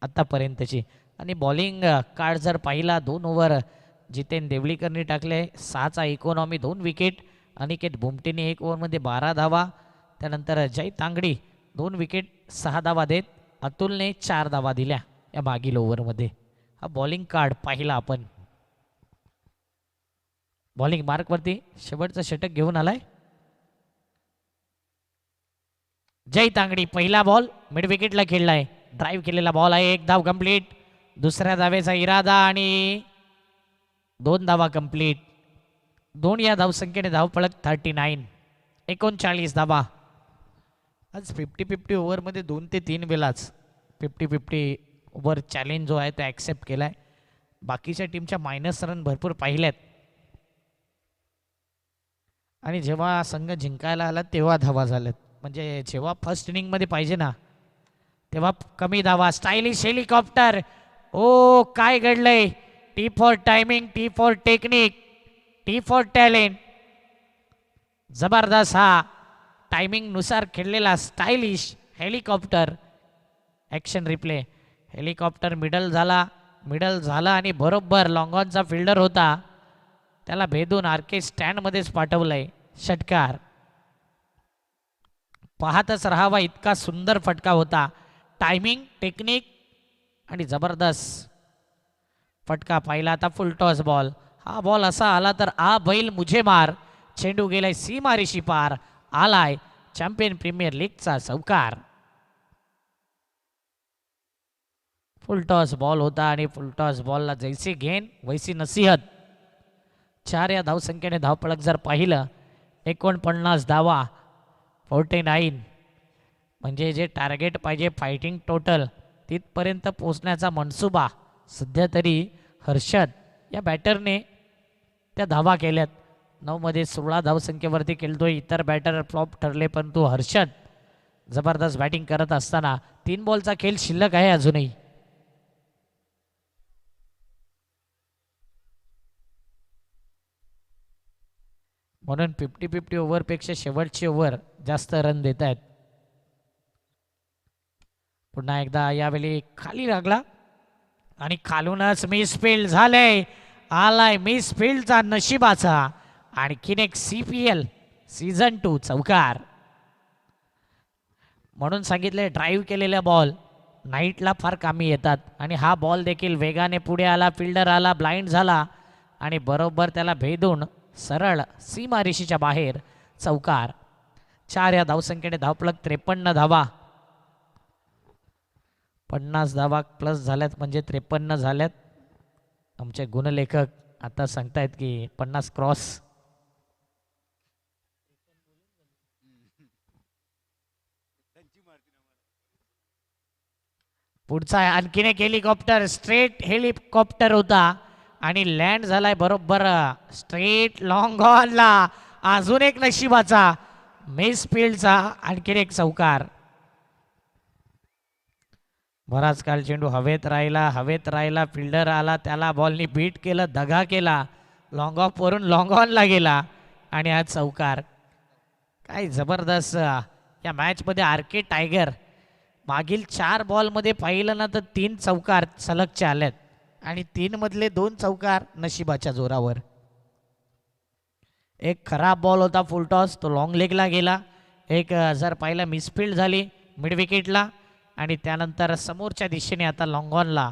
आत्तापर्यंतची. आणि बॉलिंग कार्ड जर पाहिला 2 ओव्हर जितेन देवळीकरने टाकले. 6चा इकॉनॉमी 2 विकेट. अनिकेत भुमटेने 1 ओव्हरमध्ये 12 धावा. त्यानंतर जय तांगडी 2 विकेट 6 धावा देत. अतुलने 4 धावा दिल्या या मागील ओव्हरमध्ये. हा बॉलिंग कार्ड पाहिला आपण. बॉलिंग मार्कवरती शेवटचं षटक घेऊन आलाय जय तांगडी. पहिला बॉल मिड विकेटला खेळलाय. ड्राईव्ह केलेला बॉल आहे. 1 धाव कंप्लीट. दुसऱ्या धावेचा इरादा आणि 2 धावा कंप्लीट. 2 या धावसंख्येने धावपळक 39. 39 धावा. आज 50-50 ओव्हरमध्ये 2 ते 3 वेळाच 50-50 ओव्हर चॅलेंज जो आहे तो ॲक्सेप्ट केलाय. बाकीच्या टीमच्या मायनस रन भरपूर पाहिल्यात. आणि जेव्हा संघ जिंकायला आला तेव्हा धावा झाल्यात. म्हणजे जेव्हा फर्स्ट इनिंगमध्ये पाहिजे ना तेव्हा कमी धावा. Stylish helicopter. ओ काय घडलंय. T for timing, T for technique, T for talent. जबरदस्त हा टायमिंग नुसार खेळलेला stylish helicopter. Action replay. Helicopter middle झाला आणि बरोबर लॉंगॉनचा फिल्डर होता त्याला भेदून आर के स्टँडमध्येच पाठवलंय. षटकार पाहतच राहावा इतका सुंदर फटका होता. टायमिंग, टेक्निक आणि जबरदस्त फटका पाहिला. आता फुल टॉस बॉल. हा बॉल असा आला तर आ बैल मुझे मार. चेंडू गेलाय सीमारेषी पार. आलाय चॅम्पियन प्रीमियर लीगचा चौकार. फुल टॉस बॉल होता आणि फुल टॉस बॉलला जैसे घेन वैसी नसीहत. 4 या धावसंख्येने धावपळक जर पाहिलं 49 धावा 49. म्हणजे जे टार्गेट पाहिजे फायटिंग टोटल तिथपर्यंत पोहोचण्याचा मनसुबा सध्या तरी हर्षद या बॅटरने त्या धावा केल्यात. 9 मध्ये 16 धावसंख्येवरती खेळतोय. इतर बॅटर फ्लॉप ठरले परंतु हर्षद जबरदस्त बॅटिंग करत असताना 3 बॉलचा खेळ शिल्लक आहे अजूनही. म्हणून 50-50 ओव्हरपेक्षा शेवटची ओव्हर जास्त रन देत आहेत. पुन्हा एकदा यावेळी खाली लागला आणि खालूनच मिस फील्ड झालंय. आलाय मिस फील्डचा नशिबाचा. आणखीन एक CPL सीझन 2 चौकार. म्हणून सांगितले ड्राईव्ह केलेल्या बॉल नाईटला फार कामी येतात. आणि हा बॉल देखील वेगाने पुढे आला, फिल्डर आला, ब्लाइंड झाला आणि बरोबर त्याला भेदून सरळ सीमारेषेच्या बाहेर चौकार. 4 या धावसंख्येने धावफलक 53 धावा. 50 धावा प्लस झाल्यात म्हणजे 53 झाल्यात. आमचे गुणलेखक आता सांगतायत की 50 क्रॉस. पुढचा आणखीन एक हेलिकॉप्टर, स्ट्रेट हेलिकॉप्टर होता आणि लँड झालाय बरोबर स्ट्रेट लॉंग ऑनला. अजून एक नशिबाचा मिस फील्डचा आणखीन एक चौकार. बराच काल चेंडू हवेत राहिला, फिल्डर आला, त्याला बॉलनी बीट केलं, दगा केला, लॉंग ऑफ वरून लॉंग ऑनला गेला आणि हा चौकार. काय जबरदस्त या मॅचमध्ये आरके टायगर मागील 4 बॉलमध्ये पाहिलं ना तर 3 चौकार सलगचे आलेत आणि 3 मधले 2 चौकार नशिबाच्या जोरावर. एक खराब बॉल होता फुलटॉस, तो लॉंग लेगला गेला. एक जर पाहिलं मिसफिल्ड झाली मिड विकेटला आणि त्यानंतर समोरच्या दिशेने आता लॉंग ऑनला,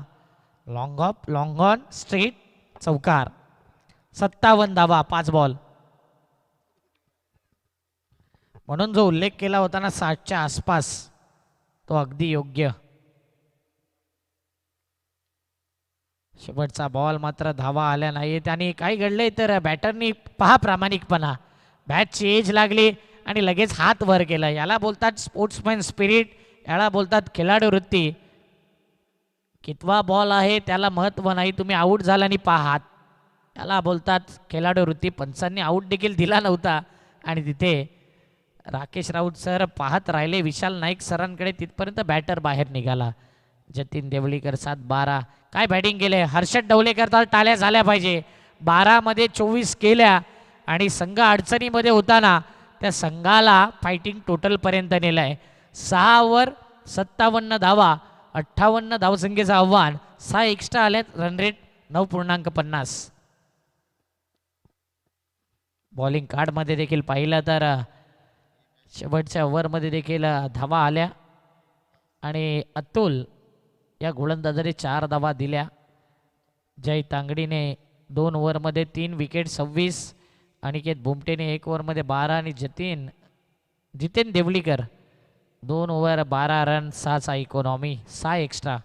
long off long on straight चौकार. 57 धावा 5 बॉल. म्हणून जो उल्लेख केला होता ना 60च्या आसपास, तो अगदी योग्य. शेवटचा बॉल मात्र धावा आल्या नाहीत आणि काय घडलंय तर बॅटरनी पहा प्रामाणिकपणा, बॅटची एज लागली आणि लगेच हात वर केला. याला बोलतात स्पोर्ट्समॅन स्पिरिट, याला बोलतात खेळाडू वृत्ती. कितवा बॉल आहे त्याला महत्व नाही, तुम्ही आऊट झाला आणि पहा हात, याला बोलतात खेळाडू वृत्ती. पंचांनी आऊट देखील दिला नव्हता आणि तिथे राकेश राऊत सर पाहत राहिले विशाल नाईक सरांकडे, तिथपर्यंत बॅटर बाहेर निघाला. जतीन देवळीकर 7-12. काय बॅटिंग केले हर्षद डवलेकर, तर टाळ्या झाल्या पाहिजे. 12 मध्ये 24 केल्या आणि संघ अडचणीमध्ये होताना त्या संघाला फायटिंग टोटल पर्यंत नेलंय. 6 वर 57 धावा, 58 धावसंख्येचं आव्हान, 6 एक्स्ट्रा आल्यात, रन रेट 9.50. बॉलिंग कार्डमध्ये देखील पाहिलं तर शेवटच्या ओव्हरमध्ये देखील धावा आल्या आणि अतुल या गोलंदाजाने 4 धावा दिल्या. जय तांगडीने 2 ओव्हरमध्ये 3 विकेट 26, अनिकेत बुमटेने 1 ओव्हरमध्ये 12 आणि जितेन देवळीकर 2 ओव्हर 12 रन 6चा इकॉनॉमी, 6 एक्स्ट्रा.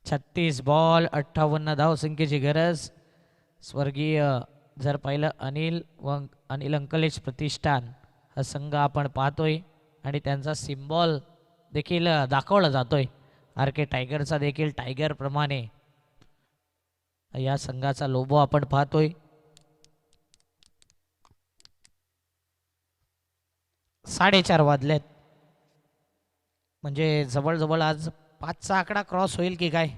छत्तीस बॉल 58 धावसंख्येची गरज. स्वर्गीय जर पाहिलं अनिल अंकलेश प्रतिष्ठान हा संघ आपण पाहतोय आणि त्यांचा सिम्बॉल देखील दाखवला जातोय. आरके टायगरचा देखील टायगर प्रमाणे या संघाचा लोगो आपण पाहतोय. 4:30 वाजलेत म्हणजे जवळजवळ आज 5चा आकडा क्रॉस होईल की काय.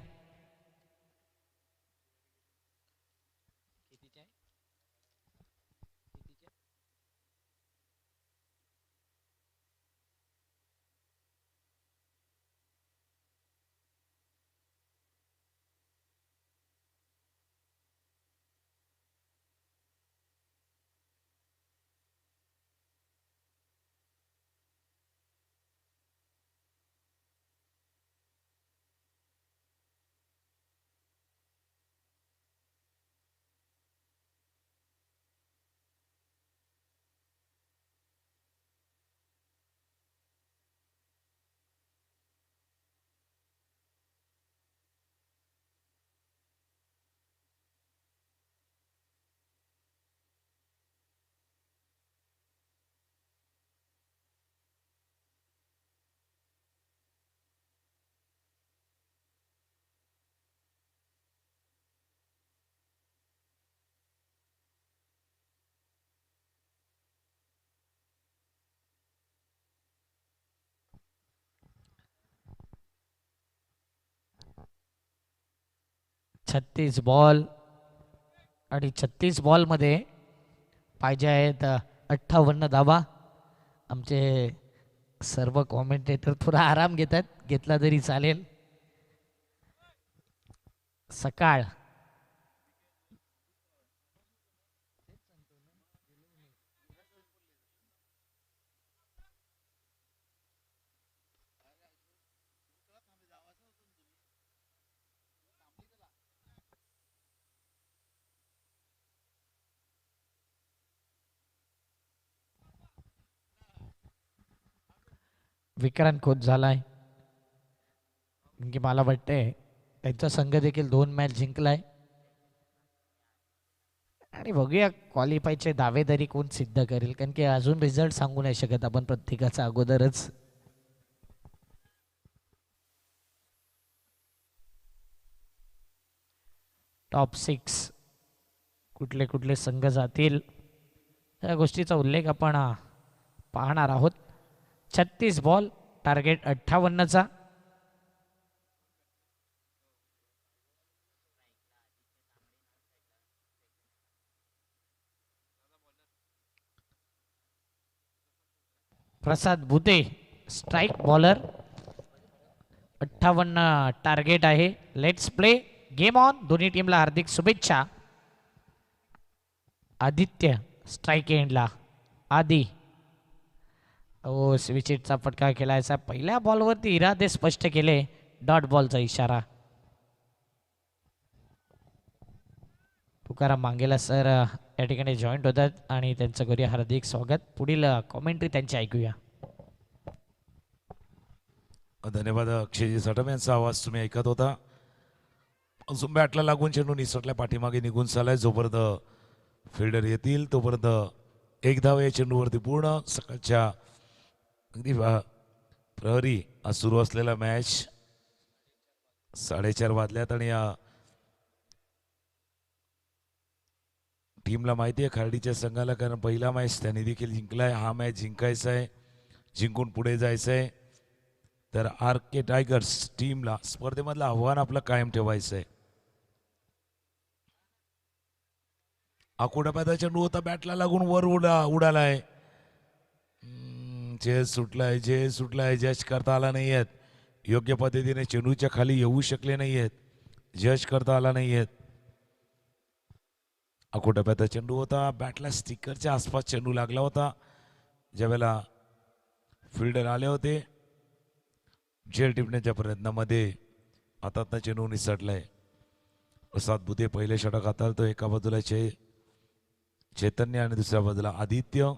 छत्तीस बॉल आणि 36 बॉलमध्ये पाहिजे आहेत 58 धावा. आमचे सर्व कॉमेंटेटर थोडा आराम घेतात, घेतला तरी चालेल. सकाळ विक्रांत खोत झालाय, की मला वाटतंय त्यांचा संघ देखील 2 मॅच जिंकलाय. आणि बघूया क्वालिफायचे दावेदारी कोण सिद्ध करेल, कारण की अजून रिझल्ट सांगू नाही शकत आपण प्रत्येकाचा अगोदरच. टॉप 6 कुठले कुठले संघ जातील या गोष्टीचा उल्लेख आपण पाहणार आहोत. 36 बॉल, टार्गेट 58चा. प्रसाद भुते स्ट्राईक बॉलर, 58 टार्गेट आहे. Let's play game on. दोन्ही टीमला हार्दिक शुभेच्छा. आदित्य स्ट्राईक एंडला. आदी विकेटचा फटका खेळायचा. पहिल्या बॉलवरती इरादे स्पष्ट केले. डॉट बॉलचा इशारा. तुकाराम मांगेला सर या ठिकाणी जॉईंट होतात आणि त्यांचं करूया हार्दिक स्वागत. पुढील कॉमेंट्री त्यांची ऐकूया. धन्यवाद. अक्षयजी सटम यांचा आवाज तुम्ही ऐकत होता. अजून बॅटला लागून चेंडू निसटल्या पाठीमागे निघून चालाय. जोपर्यंत फिल्डर येतील तोपर्यंत एक धाव या चेंडूवरती पूर्ण. सकाळच्या अगदी प्रहरी आज सुरू असलेला मॅच 4:30 वाजल्यात आणि या टीमला माहिती आहे खार्डीच्या संघाला, कारण पहिला मॅच त्यांनी देखील जिंकलाय. हा मॅच जिंकायचा आहे, जिंकून पुढे जायचं आहे. तर आर के टायगर्स टीमला स्पर्धेमधलं आव्हान आपलं कायम ठेवायचं आहे. आकुडाप्याचा चेंडू होता, बॅटला लागून वर उडालाय. झेल सुटलाय. जज करता आला नाही आहेत. योग्य पद्धतीने चेंडूच्या खाली येऊ शकले नाही आहेत. जज करता आला नाही आहेत. आकुडाप्याचा चेंडू होता, बॅटला स्टिकरच्या आसपास चेंडू लागला होता. ज्यावेळेला फिल्डर आले होते झेल टिपण्याच्या प्रयत्नामध्ये हातातनं चेंडू निसटलाय. प्रसाद बुधे पहिले षटक हाताळतो. एका बाजूला चैतन्य आणि दुसऱ्या बाजूला आदित्य.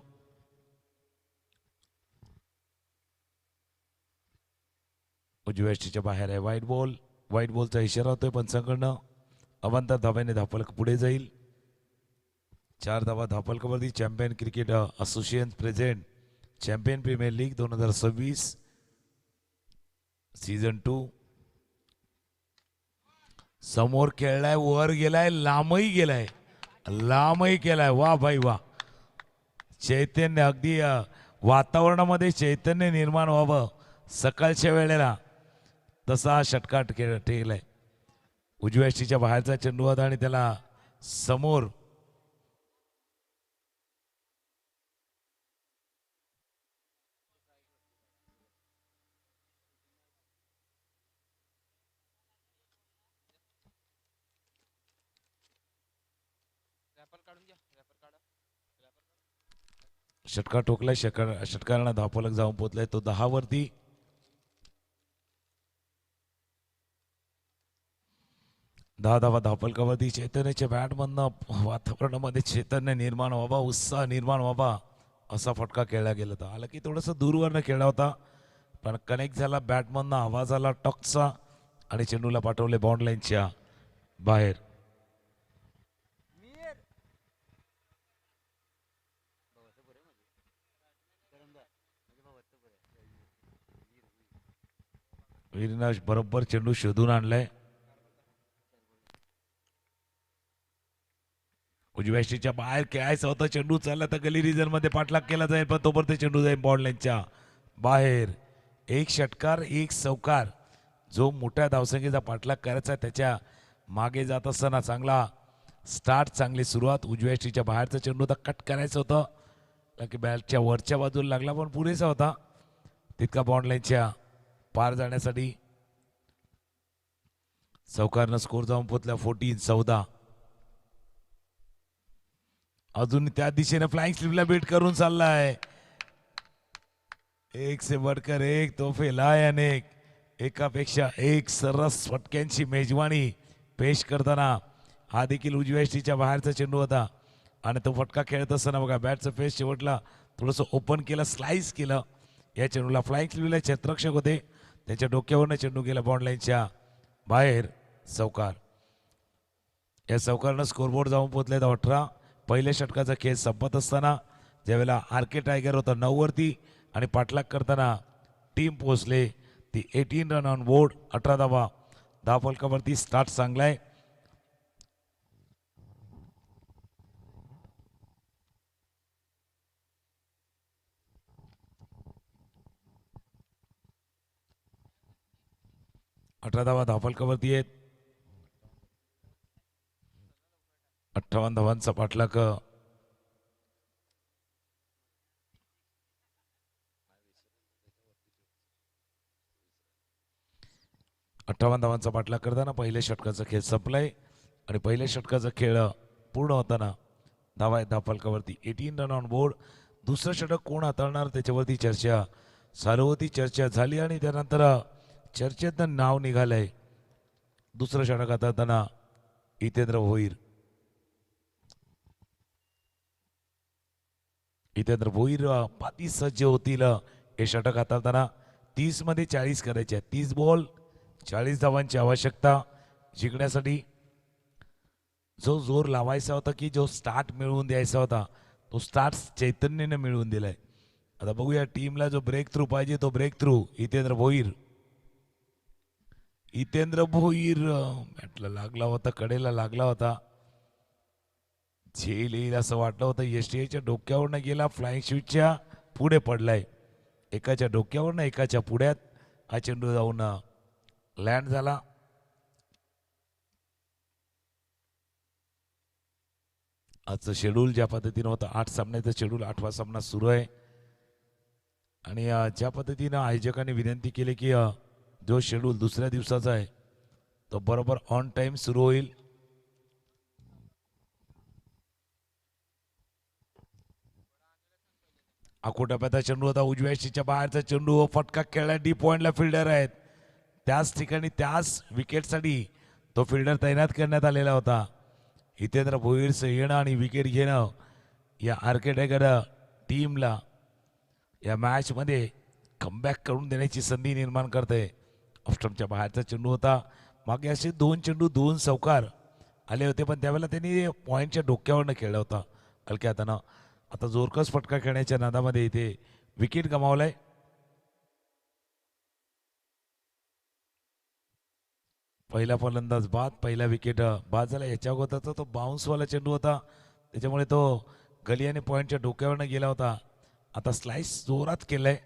उजव्या यष्टीच्या बाहेर आहे. व्हाईट बॉलचा इशारा होतोय पंचांकडनं. अवांतर धाब्याने धावफलक पुढे जाईल. 4 धावा धावफलकावरती. Champion cricket association present champion premier league 2026 season 2. समोर खेळलाय, वर गेलाय, लांबही केलाय. वा भाई वा. चैतन्य अगदी वातावरणामध्ये चैतन्य निर्माण व्हावं सकाळच्या वेळेला तसा षटका ठेवलाय. उजव्या यष्टीच्या बाहेरचा चेंडू होता आणि त्याला समोर षटका ठोकलाय. षटकारांना धावफलक जाऊन पोहोचलाय तो 10 वरती. 10 धावा धावफलकावरती. चैतन्याच्या बॅटमधनं वातावरणामध्ये चैतन्य निर्माण व्हावा, उत्साह निर्माण व्हावा असा फटका खेळला गेला होता. आला की थोडंसं दूरवरनं खेळला होता, पण कनेक्ट झाला. बॅटमधनं आवाज आला टॉकचा आणि चेंडूला पाठवले बाउंड लाईनच्या बाहेर. वीरनं बरोबर चेंडू शोधून आणलाय. उजव्या यष्टीच्या बाहेर खेळायचं होतं. चेंडू चालला तर गली रिजन मध्ये पाठलाग केला जाईल, पण तोपर्यंत चेंडू जाईल बॉल लाईनच्या बाहेर. एक षटकार एक चौकार. जो मोठ्या धावसंख्येचा पाठलाग करायचा त्याच्या मागे जात असताना चांगला स्टार्ट, चांगली सुरुवात. उजव्या यष्टीच्या बाहेरचा चेंडू तर कट करायचं होतं, कारण की बॅटच्या वरच्या बाजूला लागला, पण पुरेसा होता. तितका बॉन्ड लाईनच्या पार जाण्यासाठी. चौकारनं स्कोर जाऊन पोचला 14-14. अजून त्या दिशेने फ्लाइंग स्लिपला बीट करून चाललाय. एक से बढ़कर एक तोहफे लाय अनेक. एकापेक्षा एक सर्रास फटक्यांची मेजवानी पेश करताना हा देखील उजव्या यष्टीच्या बाहेरचा चेंडू होता आणि तो फटका खेळत असताना बघा बॅटचं फेस शेवटला थोडंसं ओपन केलं, स्लाइस केलं. या चेंडूला फ्लाइंग स्लिपला क्षेत्ररक्षक होते, त्याच्या डोक्यावरनं चेंडू गेला बॉन्ड लाईनच्या बाहेर. चौकार. या चौकारनं स्कोरबोर्ड जाऊन पोहोचले 18. पहिल्या षटकाचा खेळ संपत असताना ज्यावेळेला आरके टायगर होता 9 वरती आणि पाठलाग करताना टीम पोहोचले ती 18 रन ऑन बोर्ड. 18 धावा. धावफलकावरती स्टार्ट चांगलाय. धावा धावफलकावरती आहेत. 58 धावांचा पाठलाग धावांचा पाठलाग करताना पहिल्या षटकाचा खेळ संपलाय आणि पहिल्या षटकाचा खेळ पूर्ण होताना धावा आहेत धावफलकावरती 18 रन ऑन बोर्ड. दुसरं षटक कोण हाताळणार त्याच्यावरती चर्चा चालू होती. चर्चा झाली आणि त्यानंतर चर्चेतनं नाव निघालंय दुसरं षटक हाताळताना हितेंद्र भोईर. हितेंद्र भोईर पाती सज्ज होतील हे षटक हाताळताना. 30 मध्ये 40 करायचे. 30 बॉल 40 धावांची आवश्यकता जिंकण्यासाठी. जो जोर लावायचा होता की जो स्टार्ट मिळवून द्यायचा होता तो स्टार्ट चैतन्याने मिळवून दिलाय. आता बघूया टीमला जो ब्रेक थ्रू पाहिजे तो ब्रेक थ्रू हितेंद्र भोईर. हितेंद्र भोईर बॅटला लागला होता, कडेला लागला होता. झेल येईल असं वाटलं होतं. एसटीआयच्या डोक्यावरनं गेला, फ्लाइंग शूटच्या पुढे पडलाय. एकाच्या डोक्यावरनं एकाच्या पुढ्यात हा चेंडू जाऊन लँड झाला. आजचं शेड्यूल ज्या पद्धतीनं होतं 8 सामन्याचं शेड्यूल 8वा सामना सुरू आहे आणि ज्या पद्धतीनं आयोजकांनी विनंती केली की जो शेड्यूल दुसऱ्या दिवसाचा आहे तो बरोबर ऑन टाइम सुरू होईल. अकोटाप्याचा चेंडू होता उजव्या यष्टीच्या बाहेरचा चेंडू. फटका खेळला. डी पॉइंटला फिल्डर आहेत. त्याच ठिकाणी त्याच विकेटसाठी तो फिल्डर तैनात करण्यात आलेला होता. हितेंद्र भोईरचं येणं आणि विकेट घेणं या आरके टायगर टीमला या मॅचमध्ये कमबॅक करून देण्याची संधी निर्माण करते. ऑफस्टम्पच्या बाहेरचा चेंडू होता. मागे असे 2 चेंडू 2 चौकार आले होते पण त्यावेळेला त्यांनी पॉईंटच्या डोक्यावरनं खेळला होता हलक्या हातानं. आता जोरकस फटका खेळण्याच्या नादामध्ये इथे विकेट गमावलाय. पहिला फलंदाज बाद. पहिला विकेट बाद झाला. याच्या अगोदरचा तो बाउन्सवाला चेंडू होता त्याच्यामुळे तो गलियाने पॉईंटच्या डोक्यावरनं गेला होता. आता स्लाइस जोरात केलाय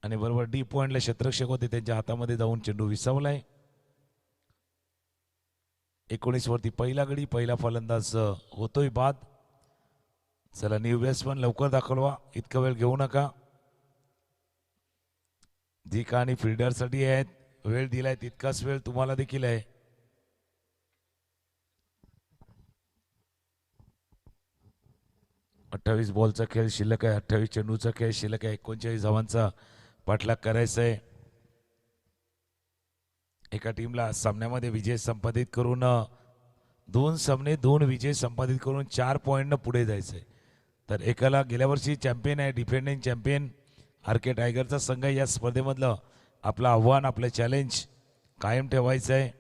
आणि बरोबर डी पॉइंटला क्षेत्ररक्षक होते त्यांच्या हातामध्ये जाऊन चेंडू विसावलाय. 19 वरती पहिला गडी. पहिला फलंदाज होतोय बाद. चला न्यू बॅट्समन लवकर दाखववा, इतका वेळ घेऊ नका. जी कहाणी फिल्डरसाठी आहेत वेळ दिलाय तितकाच वेळ तुम्हाला देखील आहे. अठ्ठावीस बॉलचा खेळ शिल्लक आहे. 28 चेंडूचा खेळ शिल्लक आहे. 39 धावांचा पाठलाग करायचा आहे. एका टीमला सामन्यामध्ये विजय संपादित करून 2 सामने 2 विजय संपादित करून 4 पॉईंटनं पुढे जायचंय. तर एकाला गेल्या वर्षी चॅम्पियन आहे डिफेंडिंग चॅम्पियन आरके टायगरचा संघ या स्पर्धेमधलं आपलं आव्हान आपलं चॅलेंज कायम ठेवायचं आहे.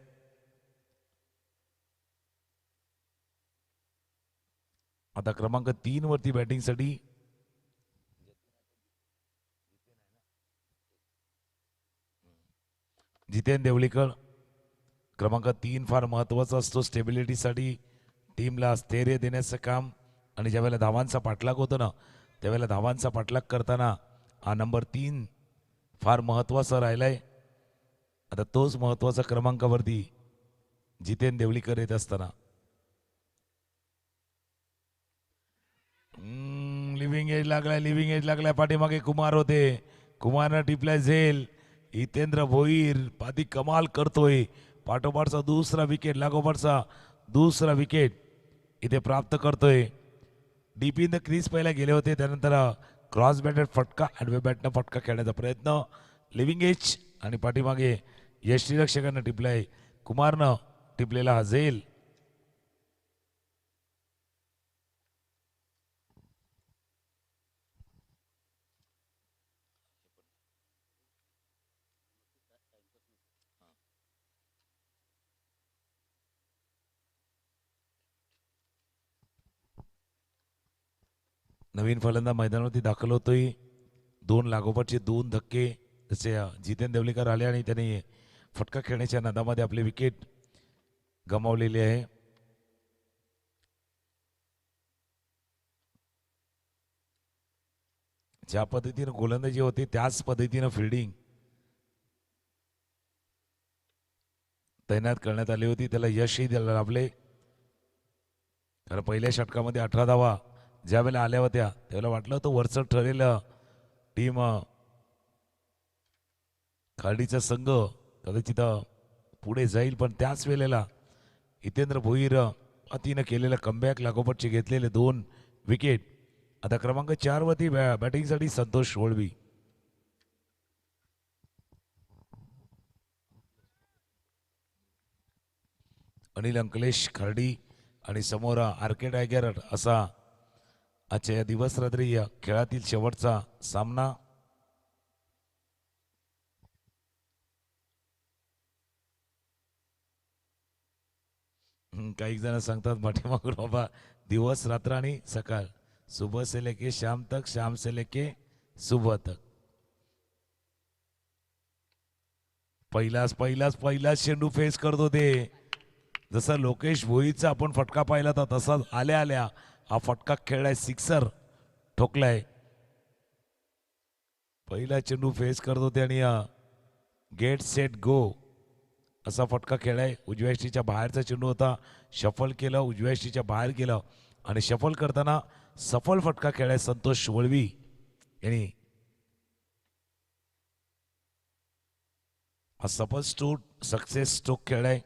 आता क्रमांक 3 वरती बॅटिंगसाठी जितेन देवळीकर. क्रमांक 3 फार महत्वाचा असतो स्टेबिलिटीसाठी, टीमला स्थैर्य देण्याचं काम. आणि ज्यावेळेला धावांचा पाठलाग होतो ना त्यावेळेला धावांचा पाठलाग करताना हा नंबर 3 फार महत्वाचा राहिलाय. आता तोच महत्वाचा क्रमांकावरती जितेन देवळीकर येत असताना लिव्हिंग एज लागलाय पाठीमागे कुमार होते. कुमारनं टिपलाय झेल. हितेंद्र भोईर आधी कमाल करतोय. पाठोपाठचा दुसरा विकेट, लागोपाठचा दुसरा विकेट इथे प्राप्त करतोय. डीपी इन द क्रीज पहिला गेले होते, त्यानंतर क्रॉस बॅटेड फटका वे बॅटनं फटका खेळण्याचा प्रयत्न. लिव्हिंग एज आणि पाठीमागे यष्टीरक्षकांना टिपलाय. कुमारनं टिपलेला हा झेल. नवीन फलंदाज मैदानावरती दाखल होतोय. दोन लागोपाठचे दोन धक्के जसे जितेंद्र देवलीकर आले आणि त्यांनी फटका खेळण्याच्या नादामध्ये आपले विकेट गमावलेले आहे. ज्या पद्धतीनं गोलंदाजी होती त्याच पद्धतीनं फिल्डिंग तैनात करण्यात आली होती. त्याला यशही द्यायला लाभले. कारण पहिल्या षटकामध्ये 18 धावा ज्या वेळेला आल्या होत्या त्यावेळेला वाटलं होतं वरचढ ठरेल टीम खार्डीचा संघ कदाचित पुढे जाईल, पण त्याच वेळेला हितेंद्र भोईर अतिनं केलेलं कमबॅक, लागोपाठचे घेतलेले 2 विकेट. आता क्रमांक 4 वरती बॅटिंगसाठी संतोष वळवी. अनिल अंकलेश खार्डी आणि समोर आरके टायगर असा आजच्या या दिवस रात्री या खेळातील शेवटचा सामना. काही जण सांगतात पाठीमागून बाबा दिवस रात्र आणि सकाळ, सुबह से लेके शाम तक, शाम से लेके सुबह तक. पहिलाच चेंडू फेस करत होते. जसा लोकेश भोईचा आपण फटका पाहिला होता तसाच आल्या आल्या हा फटका खेळलाय, सिक्सर ठोकलाय. पहिला चेंडू फेस करत होते आणि गेट सेट गो असा फटका खेळाय. उजव्या यष्टीच्या बाहेरचा चेंडू होता, शफल केलं, उजव्या यष्टीच्या बाहेर गेलं आणि शफल करताना सफल फटका खेळाय संतोष वळवी यांनी. हा सफल सक्सेस स्ट्रोक खेळाय.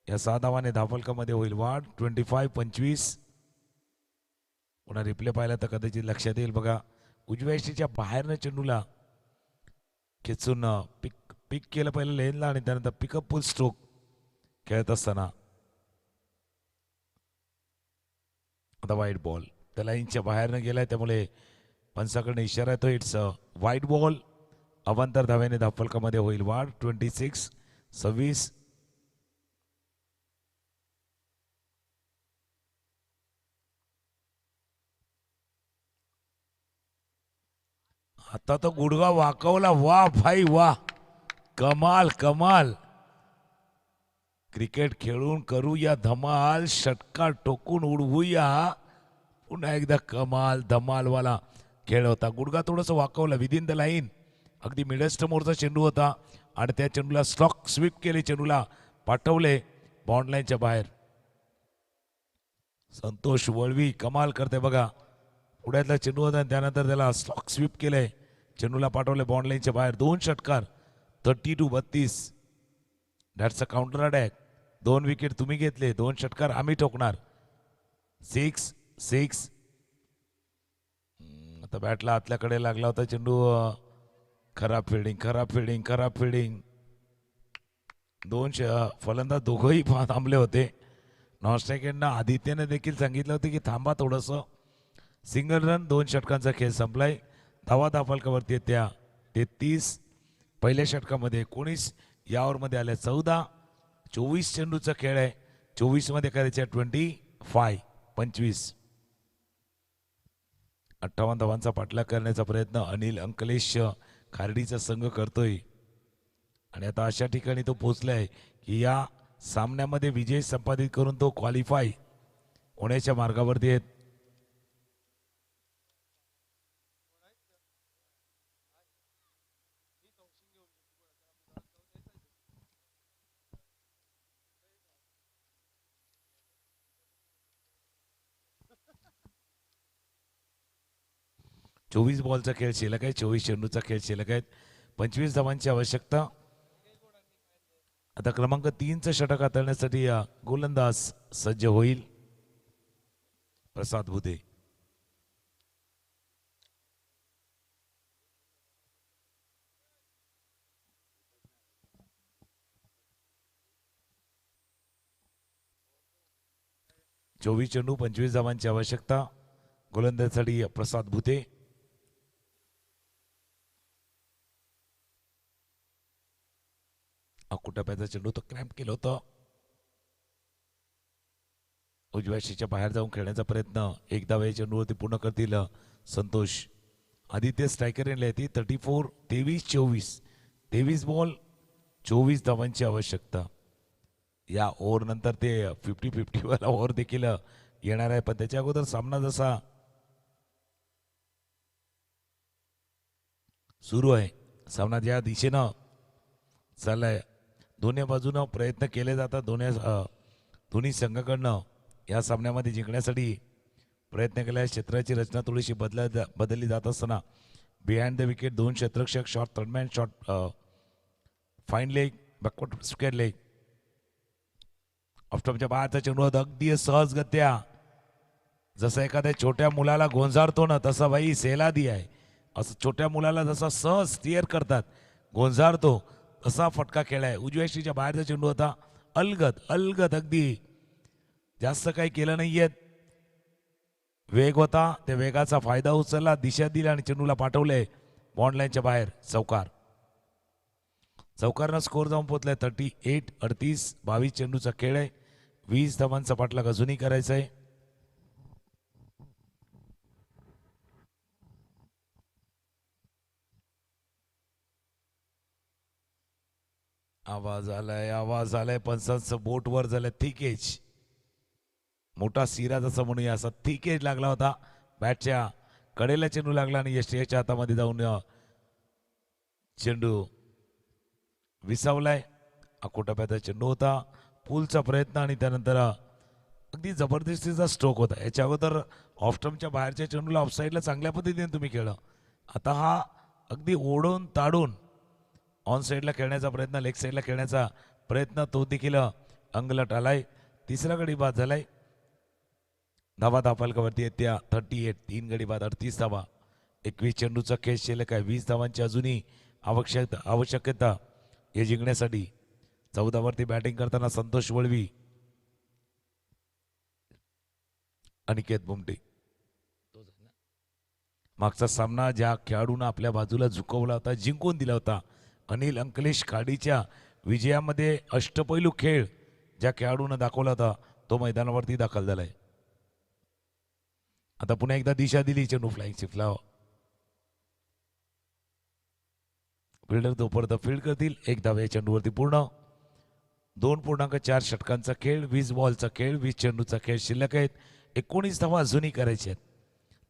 या 6 धावाने धावफलकामध्ये होईल वाढ. 25-25. पुन्हा रिप्ले पाहिला तर कदाचित लक्षात येईल बघा. उजव्या यष्टीच्या बाहेरनं चेंडूला खेचून पिक केलं पहिलं लेनला आणि त्यानंतर पिकअप फुल स्ट्रोक खेळत असताना आता वाईट बॉल त्या लाईनच्या बाहेरनं गेलाय, त्यामुळे पंचाकडनं इशारा येतो. इट्स वाईट बॉल. अवांतर धाव्याने धावफलकामध्ये होईल वाढ. 26-26. आता तो गुडगा वाकवला. वा भाई वा, कमाल कमाल. क्रिकेट खेळून करूया धमाल, षटकार टोकून उडवूया. पुन्हा एकदा कमाल धमालवाला खेळ होता. गुडगा थोडंसं वाकवला विदिन द लाईन. अगदी मिडल स्टंपवरचा चेंडू होता आणि त्या चेंडूला स्टॉक स्वीप केले, चेंडूला पाठवले बाउंड लाईनच्या बाहेर. संतोष वळवी कमाल करते बघा. पुढ्यातला चेंडू होता त्यानंतर त्याला स्टॉक स्वीप केलंय, चेंडूला पाठवले बाउंड लाईनच्या बाहेर. 2 षटकार 32-32. That's a counter attack. 2 wicket तुम्ही घेतले, 2 षटकार आम्ही ठोकणार. 6-6. आता बॅटला आतल्याकडे लागला होता चेंडू. खराब फिल्डिंग. 2 फलंदाज दोघंही थांबले होते. नॉनस्ट्रायकेंडनं आदित्यने देखील सांगितलं होतं की थांबा थोडंसं. सिंगल रन, 2 षटकांचा खेळ संपलाय. धावा धावफलकावरती येत्या 33. पहिल्या षटकामध्ये 19, या ओव्हरमध्ये आल्या 14. 24 चेंडूचा खेळ आहे. 24 मध्ये करायचे 25. 58 धावांचा पाठलाग करण्याचा प्रयत्न अनिल अंकलेश खार्डीचा संघ करतोय आणि आता अशा ठिकाणी तो पोहोचलाय की या सामन्यामध्ये विजय संपादित करून तो क्वालिफाय होण्याच्या मार्गावरती आहे. 24 बॉलचा खेळ शिल्लक आहे, 24 चेंडूचा खेळ शिल्लक आहेत, 25 धावांची आवश्यकता. आता क्रमांक 3चं षटक हाताळण्यासाठी गोलंदाज सज्ज होईल प्रसाद भुते. चोवीस चेंडू 25 धावांची आवश्यकता. गोलंदाजासाठी प्रसाद भुते. अकुटप्याचा चेंडू तो क्रॅम्प केलं होतं. उजव्या शीच्या बाहेर जाऊन खेळण्याचा प्रयत्न. एक धाव या चेंडूवरती पूर्ण करतील संतोष. आदित्य स्ट्रायकर येते. 34 23-24. 23 बॉल 24 धावांची आवश्यकता. या ओव्हर नंतर ते 50-50 वाला ओव्हर देखील येणार आहे, पण त्याच्या अगोदर सामना जसा सुरू आहे, सामना ज्या दिशेनं चाललाय, दोन्ही बाजूनं प्रयत्न केले जातात. दोन्ही संघाकडनं या सामन्यामध्ये जिंकण्यासाठी प्रयत्न केला. क्षेत्राची रचना थोडीशी बदलली जात असताना बिहाइंड द विकेट 2 क्षेत्ररक्षक, short third man, short fine leg, backward square leg. ऑफस्टॉपच्या बाहेरचा चेंडू अगदी सहजगत्या, जसं एखाद्या छोट्या मुलाला गोंजारतो ना तसा भाई सेलादी आहे. असं छोट्या मुलाला जसा सहज स्टिअर करतात, गोंजारतो, तसा फटका खेळाय. उजव्या शीच्या बाहेरचा चेंडू होता. अलगद अगदी जास्त काही केलं नाहीये. वेग होता, त्या वेगाचा फायदा उचलला, दिशा दिली आणि चेंडूला पाठवलंय बॉन्ड लाईनच्या बाहेर. चौकारनं स्कोर जाऊन पोहोचलाय 38-38. 22 चेंडूचा खेळ आहे. 20 धावांचा पाठलाग अजूनही करायचा आहे. आवाज आलाय पंचांचं बोट वर झालंय. थिकेज, मोठा सिरा जसं म्हणूया, असा थिकेज लागला होता. बॅटच्या कडेला चेंडू लागला आणि यशच्या हातामध्ये जाऊन चेंडू विसावलाय. अकोटाप्याचा चेंडू होता. पुलचा प्रयत्न आणि त्यानंतर अगदी जबरदस्तीचा स्ट्रोक होता. याच्या अगोदर ऑफस्टम्पच्या बाहेरच्या चेंडूला ऑफसाईडला चांगल्या पद्धतीने तुम्ही खेळलं. आता हा अगदी ओढून ताडून ऑन साईडला खेळण्याचा प्रयत्न, लेग साईडला खेळण्याचा प्रयत्न, तो देखील अंगलट आलाय. तिसरा गडी बाद झालाय. धावा धापालकावरती येत्या 38. 3 गडी बाद 38 धावा. 21 चेंडूचा खेळ शिल्लक आहे. 20 धावांची अजूनही आवश्यकता हे जिंकण्यासाठी. 14वरती बॅटिंग करताना संतोष वळवी, अनिकेत बुमटे. मागचा सामना ज्या खेळाडूनं आपल्या बाजूला झुकवला होता, जिंकून दिला होता, अनिल अंकलेश खाडीच्या विजयामध्ये अष्टपैलू खेळ ज्या खेळाडूनं दाखवला होता, तो मैदानावरती दाखल झालाय. आता पुन्हा एकदा दिशा दिली चेंडू फ्लाइंग शिफ्टला. फिल्डर तोपर्यंत फील्ड करतील. एक धाव या चेंडूवरती पूर्ण. 2.4 षटकांचा खेळ, 20 बॉलचा खेळ, 20 चेंडूचा खेळ शिल्लक आहेत. 19 धावा अजूनही करायच्या आहेत.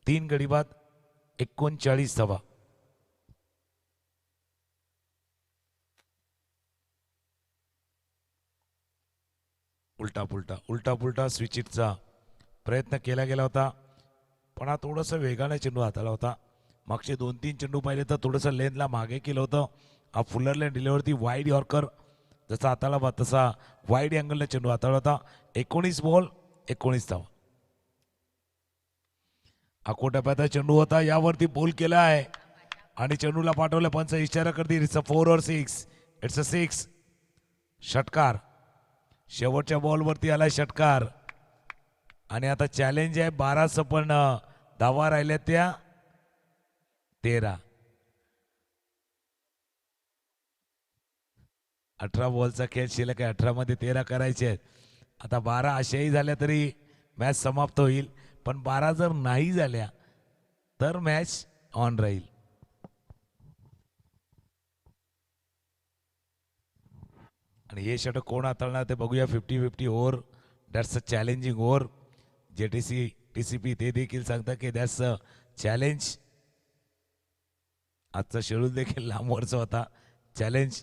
3 गडी बाद 39 धावा. उलटा पुलटा स्विचिटचा प्रयत्न केला गेला होता, पण हा थोडंसं वेगाने चेंडू हाताळला होता. मागचे 2-3 चेंडू पाहिले तर थोडंसं लेनला मागे केलं होतं. हा फुलर लेन डिलिव्हरती वाईड यॉर्कर जसा हाताळला तसा वाईड अँगलला चेंडू हाताळला होता. 19 बॉल 19 धावा. अकोटाप्याचा चेंडू होता, यावरती बोल केला आहे आणि चेंडूला पाठवलं. पंच इशारा करतील it's a 4 or 6. It's a 6. षटकार. शेवटच्या बॉलवरती आलाय षटकार आणि आता चॅलेंज आहे. 12 पण धावा राहिल्या त्या 13. 18 बॉलचा खेळ शिल्लक आहे. 18 मध्ये 13 करायचे आहेत. आता 12 अशाही झाल्या तरी मॅच समाप्त होईल, पण 12 जर नाही झाल्या तर मॅच ऑन राहील. आणि हे षटक कोण हाताळणार ते बघूया. 50-50 over, that's a challenging over. TCP ते देखील सांगतात की दॅट्स अ चॅलेंज. आजचा शेड्यूल देखील लांबवरचा होता. चॅलेंज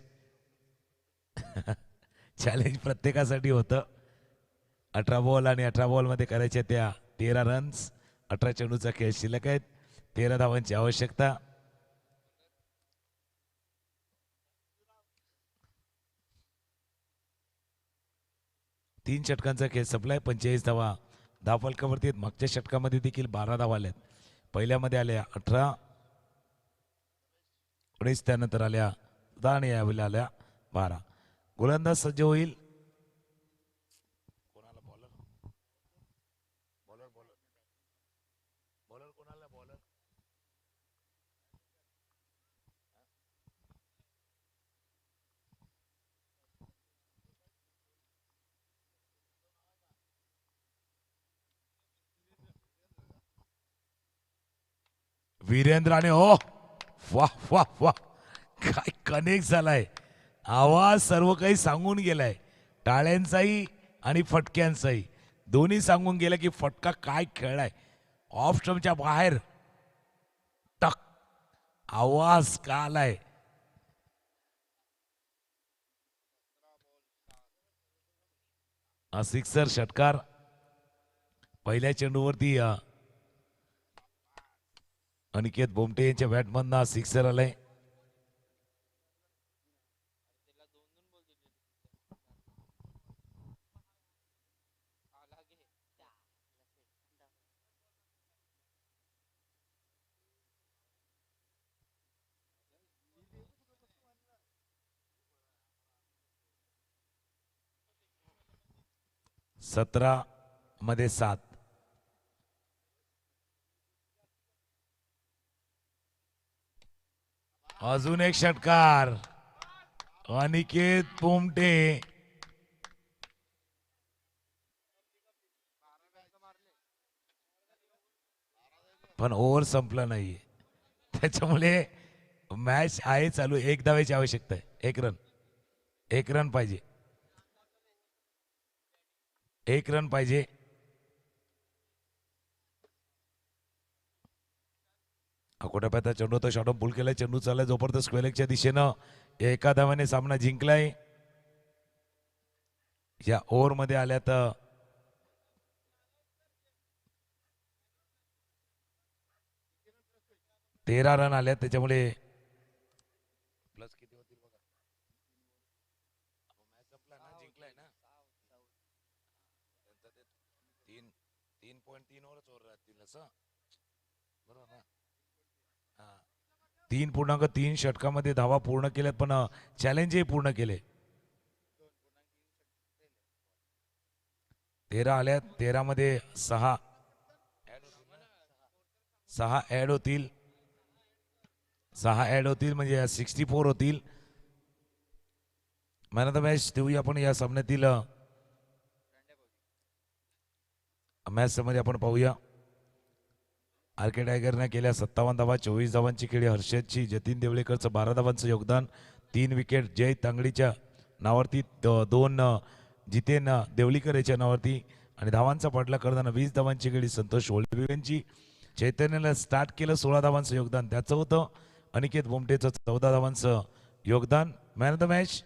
प्रत्येकासाठी होतं. 18 बॉल आणि 18 बॉलमध्ये करायच्या त्या 13 रन्स. 18 चेंडूचा खेळ शिल्लक आहेत. 13 धावांची आवश्यकता. तीन षटकांचा खेळ संपलाय. 45 धावा धावफलकावरती आहेत. मागच्या षटकामध्ये देखील 12 धावा आल्यात. पहिल्यामध्ये आल्या 18, 19 त्यानंतर आल्या 10 आणि यावेळी आल्या 12. गोलंदाज सज्ज होईल. कोणाला बॉलर बॉलर बॉलर बॉलर कोणाला बॉलर वीरेंद्राने हो वाह वाह वाह काय कनेक्ट झालाय. आवाज सर्व काही सांगून गेलाय. टाळ्यांचाही आणि फटक्यांचाही दोन्ही सांगून गेलं की फटका काय खेळलाय. ऑफ स्टंपच्या बाहेर टक आवाज का आलाय. सिक्सर षटकार. पहिल्या चेंडूवरती अनिकेत बोमटे यांच्या बॅटमधनं सिक्सर आलाय. सतरा मध्ये 7. अजून एक षटकार. अनिकेत पोमटे पण ओव्हर संपला नाहीये त्याच्यामुळे मॅच आहे चालू. एक धावेची आवश्यकता आहे. एक रन पाहिजे. 1 रन पाहिजे. अकोटाप्याचा चेंडू तर शॉर्ट पुल केलाय. चेंडू चाललाय जोपर्यंत स्क्वेअरच्या दिशेनं. एका धावाने सामना जिंकलाय. या ओव्हर मध्ये आल्या तर 13 रन आल्या. त्याच्यामुळे प्लस किती होतील बघा. मॅच संपला ना, जिंकलाय ना. 3.3 ओव्हरच ओव्हर राहतील असं बरोबर ना. 3.3 षटकामध्ये धावा पूर्ण केल्यात पण चॅलेंजही पूर्ण केले. 13 आल्यात. 13 मध्ये 6 ऍड होतील. 6 ऍड होतील म्हणजे 64 होतील. मॅन ऑफ द मॅच देऊया आपण या सामन्यातील. मॅच मध्ये आपण पाहूया. आरके टायगरने केल्या 57 धावा. 24 धावांची खेळी हर्षदची. जतीन देवळेकरचं 12 धावांचं योगदान. 3 विकेट जय तांगडीच्या नावावरती. 2 जितेन देवळीकर याच्या नावावरती. आणि धावांचा पाठला करताना 20 धावांची खेळी संतोष ओळवे यांची. चैतन्याला स्टार्ट केलं 16 धावांचं योगदान त्याचं होतं. अनिकेत बोमटेचं 14 धावांचं योगदान. Man of the match